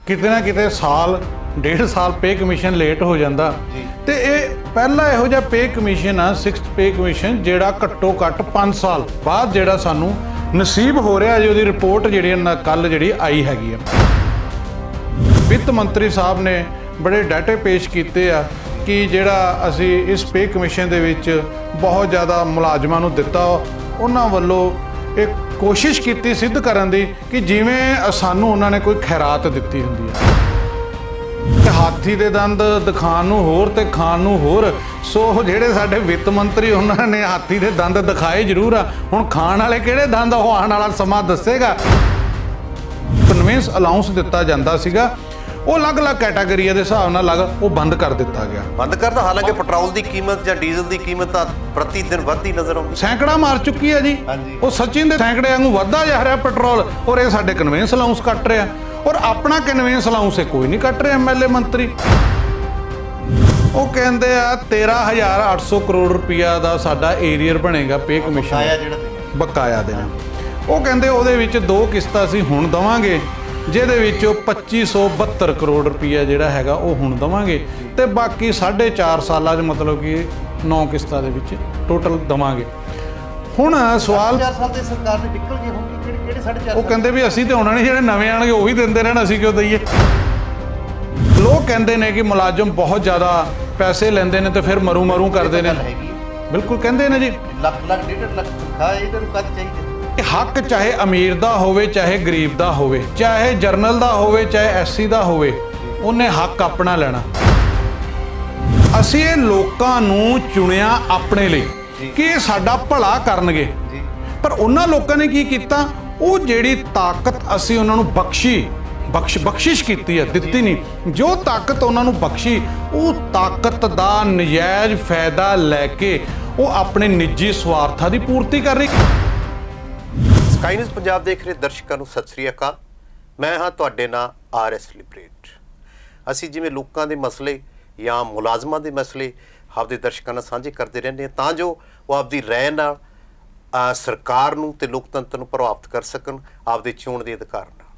ਕਿਤੇ ਨਾ ਕਿਤੇ ਸਾਲ ਡੇਢ ਸਾਲ ਪੇ ਕਮਿਸ਼ਨ ਲੇਟ ਹੋ ਜਾਂਦਾ ਤੇ ਇਹ ਪਹਿਲਾ ਇਹੋ ਜਿਹਾ ਪੇ ਕਮਿਸ਼ਨ ਆ 6th ਪੇ ਕਮਿਸ਼ਨ ਜਿਹੜਾ ਘੱਟੋ ਘੱਟ 5 ਸਾਲ ਬਾਅਦ ਜਿਹੜਾ ਸਾਨੂੰ ਨਸੀਬ ਹੋ ਰਿਹਾ ਜੀ। ਉਹਦੀ ਰਿਪੋਰਟ ਜਿਹੜੀ ਕੱਲ ਜਿਹੜੀ ਆਈ ਹੈਗੀ ਆ। ਵਿੱਤ ਮੰਤਰੀ ਸਾਹਿਬ ਨੇ ਬੜੇ ਡਾਟੇ ਪੇਸ਼ ਕੀਤੇ ਆ ਕਿ ਜਿਹੜਾ ਅਸੀਂ ਇਸ ਪੇ ਕਮਿਸ਼ਨ ਦੇ ਵਿੱਚ ਬਹੁਤ ਜ਼ਿਆਦਾ ਮੁਲਾਜ਼ਮਾਂ ਨੂੰ ਦਿੱਤਾ, ਉਹਨਾਂ ਵੱਲੋਂ ਇੱਕ ਕੋਸ਼ਿਸ਼ ਕੀਤੀ ਸਿੱਧ ਕਰਨ ਦੀ ਕਿ ਜਿਵੇਂ ਸਾਨੂੰ ਉਹਨਾਂ ਨੇ ਕੋਈ ਖੈਰਾਤ ਦਿੱਤੀ ਹੁੰਦੀ ਹੈ। ਤੇ ਹਾਥੀ ਦੇ ਦੰਦ ਦਿਖਾਉਣ ਨੂੰ ਹੋਰ ਤੇ ਖਾਣ ਨੂੰ ਹੋਰ। ਸੋ ਜਿਹੜੇ ਸਾਡੇ ਵਿੱਤ ਮੰਤਰੀ ਉਹਨਾਂ ਨੇ ਹਾਥੀ ਦੇ ਦੰਦ ਦਿਖਾਏ ਜ਼ਰੂਰ ਆ, ਹੁਣ ਖਾਣ ਵਾਲੇ ਕਿਹੜੇ ਦੰਦ ਉਹ ਆਉਣ ਵਾਲਾ ਸਮਾਂ ਦੱਸੇਗਾ। ਕਨਵੈਂਸ ਅਲਾਊਂਸ ਦਿੱਤਾ ਜਾਂਦਾ ਸੀਗਾ, ਉਹ ਅਲੱਗ-ਅਲੱਗ ਕੈਟਾਗਰੀਆਂ ਦੇ ਹਿਸਾਬ ਨਾਲ ਉਹ ਬੰਦ ਕਰ ਦਿੱਤਾ ਗਿਆ। ਬੰਦ ਕਰਦਾ, ਹਾਲਾਂਕਿ ਪੈਟਰੋਲ ਦੀ ਕੀਮਤ ਜਾਂ ਡੀਜ਼ਲ ਦੀ ਕੀਮਤ ਤਾਂ ਪ੍ਰਤੀ ਦਿਨ ਵੱਧਦੀ ਨਜ਼ਰ ਆਉਂਦੀ। ਸੈਂਕੜਾ ਮਾਰ ਚੁੱਕੀ ਹੈ ਜੀ, ਉਹ ਸੱਚੀ ਦੇ ਸੈਂਕੜੇ ਵਾਂਗੂ ਵੱਧਦਾ ਜਾ ਰਿਹਾ ਪੈਟਰੋਲ, ਔਰ ਇਹ ਸਾਡੇ ਕਨਵੈਂਸ ਅਲਾਊਂਸ ਕੱਟ ਰਿਹਾ, ਔਰ ਆਪਣਾ ਕਨਵੈਂਸ ਅਲਾਊਂਸ ਕੋਈ ਨਹੀਂ ਕੱਟ ਰਿਹਾ ਐਮਐਲਏ ਮੰਤਰੀ। ਉਹ ਕਹਿੰਦੇ ਆ 13,800 ਕਰੋੜ ਰੁਪਇਆ ਦਾ ਸਾਡਾ ਏਰੀਅਰ ਬਣੇਗਾ ਪੇ ਕਮਿਸ਼ਨ ਬਕਾਇਆ ਦੇਣਾ। ਉਹ ਕਹਿੰਦੇ ਉਹਦੇ ਵਿੱਚ 2 ਕਿਸ਼ਤਾਂ ਅਸੀਂ ਹੁਣ ਦੇਵਾਂਗੇ, ਜਿਹਦੇ ਵਿੱਚੋਂ 2572 ਕਰੋੜ ਰੁਪਈਆ ਜਿਹੜਾ ਹੈਗਾ ਉਹ ਹੁਣ ਦੇਵਾਂਗੇ, ਤੇ ਬਾਕੀ 4.5 ਸਾਲਾਂ 'ਚ ਮਤਲਬ ਕਿ 9 ਕਿਸ਼ਤਾਂ ਦੇ ਵਿੱਚ ਟੋਟਲ ਦੇਵਾਂਗੇ। ਹੁਣ ਸਵਾਲ 4 ਸਾਲ ਦੇ ਸਰਕਾਰ ਨੇ ਨਿਕਲ ਗਏ ਹੋਣਗੇ, ਕਿਹੜੇ 4.5? ਉਹ ਕਹਿੰਦੇ ਵੀ ਅਸੀਂ ਤੇ ਹੋਣਾ ਨਹੀਂ, ਜਿਹੜੇ ਨਵੇਂ ਆਣਗੇ ਉਹ ਵੀ ਦਿੰਦੇ ਰਹਿਣ, ਅਸੀਂ ਕਿਉਂ ਦਈਏ। ਲੋਕ ਕਹਿੰਦੇ ਨੇ ਕਿ ਮੁਲਾਜ਼ਮ ਬਹੁਤ ਜ਼ਿਆਦਾ ਪੈਸੇ ਲੈਂਦੇ ਨੇ ਤੇ ਫਿਰ ਮਰੂ ਕਰਦੇ ਨੇ। ਬਿਲਕੁਲ ਕਹਿੰਦੇ ਨੇ ਜੀ, ਲੱਖ 1.5 ਲੱਖ ਤਨਖਾਹ ਇਹਨਾਂ ਨੂੰ ਕਦ ਚਾਹੀਦੀ। ਹੱਕ ਚਾਹੇ ਅਮੀਰ ਦਾ ਹੋਵੇ ਚਾਹੇ ਗਰੀਬ ਦਾ ਹੋਵੇ, ਚਾਹੇ ਜਰਨਲ ਦਾ ਹੋਵੇ ਚਾਹੇ ਐਸਸੀ ਦਾ ਹੋਵੇ, ਉਹਨੇ ਹੱਕ ਆਪਣਾ ਲੈਣਾ। ਅਸੀਂ ਇਹ ਲੋਕਾਂ ਨੂੰ ਚੁਣਿਆ ਆਪਣੇ ਲਈ ਕਿ ਇਹ ਸਾਡਾ ਭਲਾ ਕਰਨਗੇ, ਪਰ ਉਹਨਾਂ ਲੋਕਾਂ ਨੇ ਕੀ ਕੀਤਾ, ਉਹ ਜਿਹੜੀ ਤਾਕਤ ਅਸੀਂ ਉਹਨਾਂ ਨੂੰ ਬਖਸ਼ਿਸ਼ ਕੀਤੀ ਹੈ, ਦਿੱਤੀ ਨਹੀਂ। ਜੋ ਤਾਕਤ ਉਹਨਾਂ ਨੂੰ ਬਖਸ਼ੀ, ਉਹ ਤਾਕਤ ਦਾ ਨਜਾਇਜ਼ ਫਾਇਦਾ ਲੈ ਕੇ ਉਹ ਆਪਣੇ ਨਿੱਜੀ ਸਵਾਰਥਾਂ ਦੀ ਪੂਰਤੀ ਕਰ ਰਹੀ। ਸਕਾਈ ਨਿਊਜ਼ ਪੰਜਾਬ ਦੇਖ ਰਹੇ ਦਰਸ਼ਕਾਂ ਨੂੰ ਸਤਿ ਸ੍ਰੀ ਅਕਾਲ। ਮੈਂ ਹਾਂ ਤੁਹਾਡੇ ਨਾਲ ਆਰਐਸ ਲਿਬਰੇਟ। ਅਸੀਂ ਜਿਵੇਂ ਲੋਕਾਂ ਦੇ ਮਸਲੇ ਜਾਂ ਮੁਲਾਜ਼ਮਾਂ ਦੇ ਮਸਲੇ ਆਪਦੇ ਦਰਸ਼ਕਾਂ ਨਾਲ ਸਾਂਝੇ ਕਰਦੇ ਰਹਿੰਦੇ ਹਾਂ, ਤਾਂ ਜੋ ਉਹ ਆਪਦੀ ਰਾਏ ਨਾਲ ਸਰਕਾਰ ਨੂੰ ਤੇ ਲੋਕਤੰਤਰ ਨੂੰ ਪ੍ਰਭਾਵਿਤ ਕਰ ਸਕਣ ਆਪਦੇ ਚੋਣ ਦੇ ਅਧਿਕਾਰ ਨਾਲ।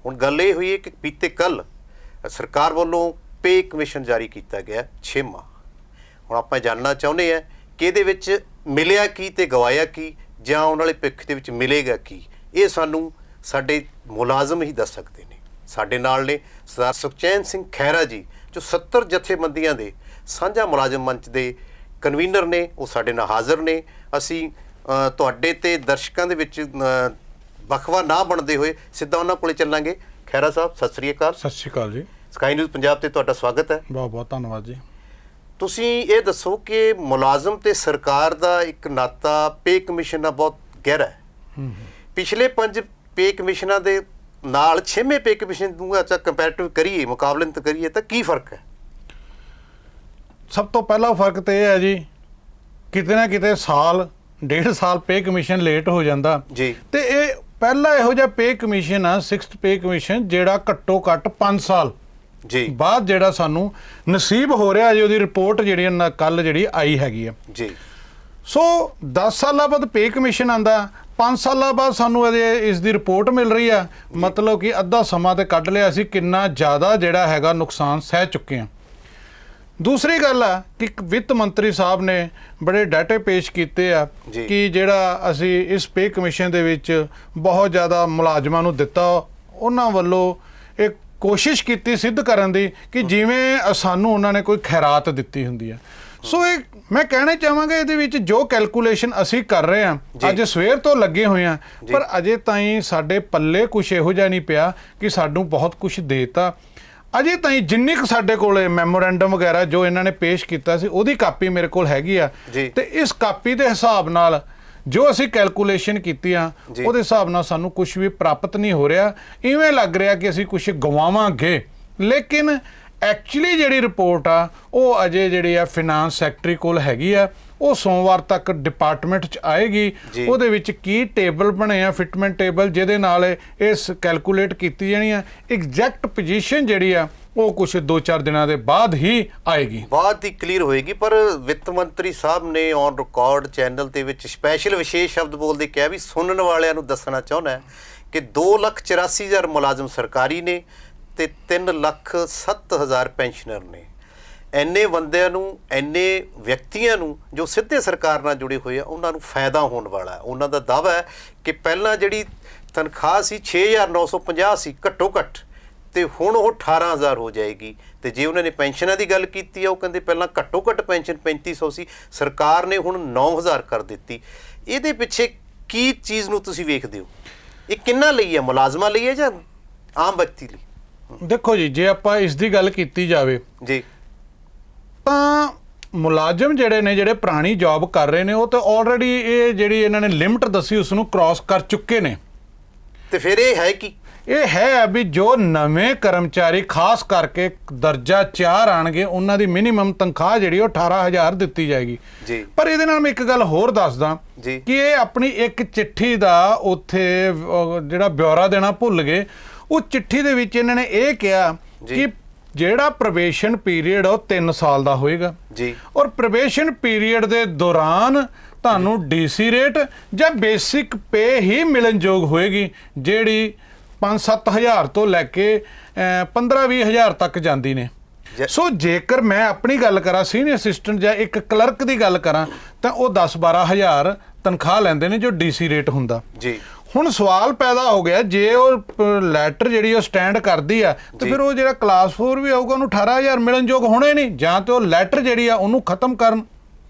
ਹੁਣ ਗੱਲ ਇਹ ਹੋਈ ਹੈ ਕਿ ਬੀਤੇ ਕੱਲ੍ਹ ਸਰਕਾਰ ਵੱਲੋਂ ਪੇ ਕਮਿਸ਼ਨ ਜਾਰੀ ਕੀਤਾ ਗਿਆ 6ਵਾਂ। ਹੁਣ ਆਪਾਂ ਜਾਣਨਾ ਚਾਹੁੰਦੇ ਹਾਂ ਕਿ ਇਹਦੇ ਵਿੱਚ ਮਿਲਿਆ ਕੀ ਤੇ ਗਵਾਇਆ ਕੀ, ਜਾਂ ਆਉਣ ਵਾਲੇ ਭਵਿੱਖ ਦੇ ਵਿੱਚ ਮਿਲੇਗਾ ਕੀ। ਇਹ ਸਾਨੂੰ ਸਾਡੇ ਮੁਲਾਜ਼ਮ ਹੀ ਦੱਸ ਸਕਦੇ ਨੇ। ਸਾਡੇ ਨਾਲ ਨੇ ਸਰਦਾਰ ਸੁਖਚੈਨ ਸਿੰਘ ਖਹਿਰਾ ਜੀ, ਜੋ 70 ਜਥੇਬੰਦੀਆਂ ਦੇ ਸਾਂਝਾ ਮੁਲਾਜ਼ਮ ਮੰਚ ਦੇ ਕਨਵੀਨਰ ਨੇ, ਉਹ ਸਾਡੇ ਨਾਲ ਹਾਜ਼ਰ ਨੇ। ਅਸੀਂ ਤੁਹਾਡੇ ਤੇ ਦਰਸ਼ਕਾਂ ਦੇ ਵਿੱਚ ਵੱਖਵਾ ਨਾ ਬਣਦੇ ਹੋਏ ਸਿੱਧਾ ਉਹਨਾਂ ਕੋਲੇ ਚੱਲਾਂਗੇ। ਖਹਿਰਾ ਸਾਹਿਬ ਸਤਿ ਸ੍ਰੀ ਅਕਾਲ। ਸਤਿ ਸ਼੍ਰੀ ਅਕਾਲ ਜੀ। ਸਕਾਈ ਨਿਊਜ਼ ਪੰਜਾਬ ਤੇ ਤੁਹਾਡਾ ਸਵਾਗਤ ਹੈ। ਬਹੁਤ ਬਹੁਤ ਧੰਨਵਾਦ ਜੀ। ਤੁਸੀਂ ਇਹ ਦੱਸੋ ਕਿ ਮੁਲਾਜ਼ਮ ਤੇ ਸਰਕਾਰ ਦਾ ਇੱਕ ਨਾਤਾ ਪੇ ਕਮਿਸ਼ਨ ਨਾਲ ਬਹੁਤ ਗਹਿਰਾ ਹੈ। ਪਿਛਲੇ 5 ਪੇ ਕਮਿਸ਼ਨਾਂ ਦੇ ਨਾਲ 6ਵੇਂ ਪੇ ਕਮਿਸ਼ਨ ਨੂੰ ਅੱਛਾ ਕੰਪੈਰੀਟਿਵ ਕਰੀਏ, ਮੁਕਾਬਲਤ ਕਰੀਏ, ਤਾਂ ਕੀ ਫਰਕ ਹੈ? ਸਭ ਤੋਂ ਪਹਿਲਾ ਫਰਕ ਤਾਂ ਇਹ ਹੈ ਜੀ, ਕਿਤੇ ਨਾ ਕਿਤੇ ਸਾਲ ਡੇਢ ਸਾਲ ਪੇ ਕਮਿਸ਼ਨ ਲੇਟ ਹੋ ਜਾਂਦਾ ਜੀ, ਤੇ ਇਹ ਪਹਿਲਾ ਇਹੋ ਜਿਹਾ ਪੇ ਕਮਿਸ਼ਨ ਆ 6th ਪੇ ਕਮਿਸ਼ਨ ਜਿਹੜਾ ਘੱਟੋ ਘੱਟ 5 ਸਾਲ ਜੀ ਬਾਅਦ ਜਿਹੜਾ ਸਾਨੂੰ ਨਸੀਬ ਹੋ ਰਿਹਾ ਜੀ। ਉਹਦੀ ਰਿਪੋਰਟ ਜਿਹੜੀ ਕੱਲ ਜਿਹੜੀ ਆਈ ਹੈਗੀ ਆ ਜੀ। ਸੋ 10 ਸਾਲਾਂ ਬਾਅਦ ਪੇ ਕਮਿਸ਼ਨ ਆਂਦਾ, 5 ਸਾਲਾਂ ਬਾਅਦ ਸਾਨੂੰ ਇਸ ਦੀ ਰਿਪੋਰਟ ਮਿਲ ਰਹੀ ਆ। ਮਤਲਬ ਕਿ ਅੱਧਾ ਸਮਾਂ ਤੇ ਕੱਢ ਲਿਆ, ਅਸੀਂ ਕਿੰਨਾ ਜ਼ਿਆਦਾ ਜਿਹੜਾ ਹੈਗਾ ਨੁਕਸਾਨ ਸਹਿ ਚੁੱਕੇ ਹਾਂ। ਦੂਸਰੀ ਗੱਲ ਆ ਕਿ ਵਿੱਤ ਮੰਤਰੀ ਸਾਹਿਬ ਨੇ ਬੜੇ ਡਾਟੇ ਪੇਸ਼ ਕੀਤੇ ਆ ਕਿ ਜਿਹੜਾ ਅਸੀਂ ਇਸ ਪੇ ਕਮਿਸ਼ਨ ਦੇ ਵਿੱਚ ਬਹੁਤ ਜ਼ਿਆਦਾ ਮੁਲਾਜ਼ਮਾਂ ਨੂੰ ਦਿੱਤਾ, ਉਹਨਾਂ ਵੱਲੋਂ ਇੱਕ ਕੋਸ਼ਿਸ਼ ਕੀਤੀ ਸਿੱਧ ਕਰਨ ਦੀ ਕਿ ਜਿਵੇਂ ਸਾਨੂੰ ਉਹਨਾਂ ਨੇ ਕੋਈ ਖੈਰਾਤ ਦਿੱਤੀ ਹੁੰਦੀ ਹੈ। ਸੋ ਇਹ ਮੈਂ ਕਹਿਣਾ ਚਾਹਾਂਗਾ, ਇਹਦੇ ਵਿੱਚ ਜੋ ਕੈਲਕੂਲੇਸ਼ਨ ਅਸੀਂ ਕਰ ਰਹੇ ਹਾਂ, ਅੱਜ ਸਵੇਰ ਤੋਂ ਲੱਗੇ ਹੋਏ ਹਾਂ, ਪਰ ਅਜੇ ਤਾਈਂ ਸਾਡੇ ਪੱਲੇ ਕੁਛ ਇਹੋ ਜਿਹਾ ਨਹੀਂ ਪਿਆ ਕਿ ਸਾਨੂੰ ਬਹੁਤ ਕੁਛ ਦੇਤਾ। ਅਜੇ ਤਾਈਂ ਜਿੰਨੀ ਕੁ ਸਾਡੇ ਕੋਲ ਮੈਮੋਰੈਂਡਮ ਵਗੈਰਾ ਜੋ ਇਹਨਾਂ ਨੇ ਪੇਸ਼ ਕੀਤਾ ਸੀ, ਉਹਦੀ ਕਾਪੀ ਮੇਰੇ ਕੋਲ ਹੈਗੀ ਆ, ਤੇ ਇਸ ਕਾਪੀ ਦੇ ਹਿਸਾਬ ਨਾਲ ਜੋ ਅਸੀਂ ਕੈਲਕੂਲੇਸ਼ਨ ਕੀਤੀਆਂ ਉਹਦੇ ਹਿਸਾਬ ਨਾਲ ਸਾਨੂੰ ਕੁਛ ਵੀ ਪ੍ਰਾਪਤ ਨਹੀਂ ਹੋ ਰਿਹਾ। ਇਵੇਂ ਲੱਗ ਰਿਹਾ ਕਿ ਅਸੀਂ ਕੁਛ ਗਵਾਵਾਂਗੇ, ਲੇਕਿਨ ਐਕਚੁਅਲੀ ਜਿਹੜੀ ਰਿਪੋਰਟ ਆ ਉਹ ਅਜੇ ਜਿਹੜੀ ਆ ਫਿਨਾਂਸ ਸੈਕਟਰੀ ਕੋਲ ਹੈਗੀ ਆ। ਉਹ ਸੋਮਵਾਰ ਤੱਕ ਡਿਪਾਰਟਮੈਂਟ 'ਚ ਆਏਗੀ। ਉਹਦੇ ਵਿੱਚ ਕੀ ਟੇਬਲ ਬਣੇ ਆ, ਫਿਟਮੈਂਟ ਟੇਬਲ, ਜਿਹਦੇ ਨਾਲ ਇਸ ਕੈਲਕੂਲੇਟ ਕੀਤੀ ਜਾਣੀ ਆ। ਐਗਜ਼ੈਕਟ ਪੋਜੀਸ਼ਨ ਜਿਹੜੀ ਆ ਉਹ ਕੁਛ 2-4 ਦਿਨਾਂ ਦੇ ਬਾਅਦ ਹੀ ਆਏਗੀ, ਬਾਅਦ ਹੀ ਕਲੀਅਰ ਹੋਏਗੀ। ਪਰ ਵਿੱਤ ਮੰਤਰੀ ਸਾਹਿਬ ਨੇ ਔਨ ਰਿਕਾਰਡ ਚੈਨਲ ਦੇ ਵਿੱਚ ਸਪੈਸ਼ਲ ਵਿਸ਼ੇਸ਼ ਸ਼ਬਦ ਬੋਲਦੇ ਕਿਹਾ ਵੀ ਸੁਣਨ ਵਾਲਿਆਂ ਨੂੰ ਦੱਸਣਾ ਚਾਹੁੰਦਾ ਕਿ 2,84,000 ਮੁਲਾਜ਼ਮ ਸਰਕਾਰੀ ਨੇ ਤੇ 3,07,000 ਪੈਨਸ਼ਨਰ ਨੇ। ਇੰਨੇ ਬੰਦਿਆਂ ਨੂੰ, ਇੰਨੇ ਵਿਅਕਤੀਆਂ ਨੂੰ ਜੋ ਸਿੱਧੇ ਸਰਕਾਰ ਨਾਲ ਜੁੜੇ ਹੋਏ ਆ, ਉਹਨਾਂ ਨੂੰ ਫਾਇਦਾ ਹੋਣ ਵਾਲਾ। ਉਹਨਾਂ ਦਾ ਦਾਅਵਾ ਹੈ ਕਿ ਪਹਿਲਾਂ ਜਿਹੜੀ ਤਨਖਾਹ ਸੀ 6,950 ਸੀ ਘੱਟੋ ਘੱਟ, ਤੇ ਹੁਣ ਉਹ 18,000 ਹੋ ਜਾਏਗੀ। ਤੇ ਜੇ ਉਹਨਾਂ ਨੇ ਪੈਨਸ਼ਨਾਂ ਦੀ ਗੱਲ ਕੀਤੀ ਆ, ਉਹ ਕਹਿੰਦੇ ਪਹਿਲਾਂ ਘੱਟੋ ਘੱਟ ਪੈਨਸ਼ਨ 3,500 ਸੀ, ਸਰਕਾਰ ਨੇ ਹੁਣ 9,000 ਕਰ ਦਿੱਤੀ। ਇਹਦੇ ਪਿੱਛੇ ਕੀ ਚੀਜ਼ ਨੂੰ ਤੁਸੀਂ ਵੇਖਦੇ ਹੋ? ਇਹ ਕਿੰਨਾ ਲਈ ਹੈ, ਮੁਲਾਜ਼ਮਾਂ ਲਈ ਹੈ ਜਾਂ ਆਮ ਵਿਅਕਤੀ ਲਈ? ਦੇਖੋ ਜੀ, ਜੇ ਆਪਾਂ ਇਸ ਦੀ ਗੱਲ ਕੀਤੀ ਜਾਵੇ ਜੀ, ਤਾਂ ਮੁਲਾਜ਼ਮ ਜਿਹੜੇ ਨੇ, ਜਿਹੜੇ ਪੁਰਾਣੀ ਜੌਬ ਕਰ ਰਹੇ ਨੇ, ਉਹ ਤਾਂ ਆਲਰੇਡੀ ਇਹ ਜਿਹੜੀ ਇਹਨਾਂ ਨੇ ਲਿਮਟ ਦੱਸੀ ਉਸ ਨੂੰ ਕ੍ਰਾਸ ਕਰ ਚੁੱਕੇ ਨੇ। ਤੇ ਫਿਰ ਇਹ ਹੈ ਕਿ ਇਹ ਹੈ ਵੀ ਜੋ ਨਵੇਂ ਕਰਮਚਾਰੀ ਖਾਸ ਕਰਕੇ ਦਰਜਾ 4 ਆਣਗੇ, ਉਹਨਾਂ ਦੀ ਮਿਨੀਮਮ ਤਨਖਾਹ ਜਿਹੜੀ ਉਹ 18,000 ਦਿੱਤੀ ਜਾਏਗੀ ਜੀ। ਪਰ ਇਹਦੇ ਨਾਲ ਮੈਂ ਇੱਕ ਗੱਲ ਹੋਰ ਦੱਸਦਾ ਜੀ ਕਿ ਇਹ ਆਪਣੀ ਇੱਕ ਚਿੱਠੀ ਦਾ ਉੱਥੇ ਜਿਹੜਾ ਬਿਊਰਾ ਦੇਣਾ ਭੁੱਲ ਗਏ। ਉਹ ਚਿੱਠੀ ਦੇ ਵਿੱਚ ਇਹਨਾਂ ਨੇ ਇਹ ਕਿਹਾ ਕਿ ਜਿਹੜਾ ਪ੍ਰੋਬੇਸ਼ਨ ਪੀਰੀਅਡ ਉਹ 3 ਸਾਲ ਦਾ ਹੋਏਗਾ ਜੀ, ਔਰ ਪ੍ਰੋਬੇਸ਼ਨ ਪੀਰੀਅਡ ਦੇ ਦੌਰਾਨ ਤੁਹਾਨੂੰ ਡੀਸੀ ਰੇਟ ਜਾਂ ਬੇਸਿਕ ਪੇ ਹੀ ਮਿਲਣਯੋਗ ਹੋਏਗੀ, ਜਿਹੜੀ 5-7 ਹਜ਼ਾਰ ਤੋਂ ਲੈ ਕੇ 15-20 ਹਜ਼ਾਰ ਤੱਕ ਜਾਂਦੀ ਨੇ। ਸੋ ਜੇਕਰ ਮੈਂ ਆਪਣੀ ਗੱਲ ਕਰਾਂ, ਸੀਨੀਅਰ ਅਸਿਸਟੈਂਟ ਜਾਂ ਇੱਕ ਕਲਰਕ ਦੀ ਗੱਲ ਕਰਾਂ, ਤਾਂ ਉਹ 10-12 ਹਜ਼ਾਰ ਤਨਖਾਹ ਲੈਂਦੇ ਨੇ ਜੋ ਡੀਸੀ ਰੇਟ ਹੁੰਦਾ ਜੀ। ਹੁਣ ਸਵਾਲ ਪੈਦਾ ਹੋ ਗਿਆ, ਜੇ ਉਹ ਲੈਟਰ ਜਿਹੜੀ ਉਹ ਸਟੈਂਡ ਕਰਦੀ ਆ, ਤੇ ਫਿਰ ਉਹ ਜਿਹੜਾ ਕਲਾਸ 4 ਵੀ ਆਊਗਾ ਉਹਨੂੰ 18,000 ਮਿਲਣਯੋਗ ਹੋਣੇ ਨਹੀਂ। ਜਾਂ ਤੇ ਉਹ ਲੈਟਰ ਜਿਹੜੀ ਆ ਉਹਨੂੰ ਖਤਮ ਕਰਨ,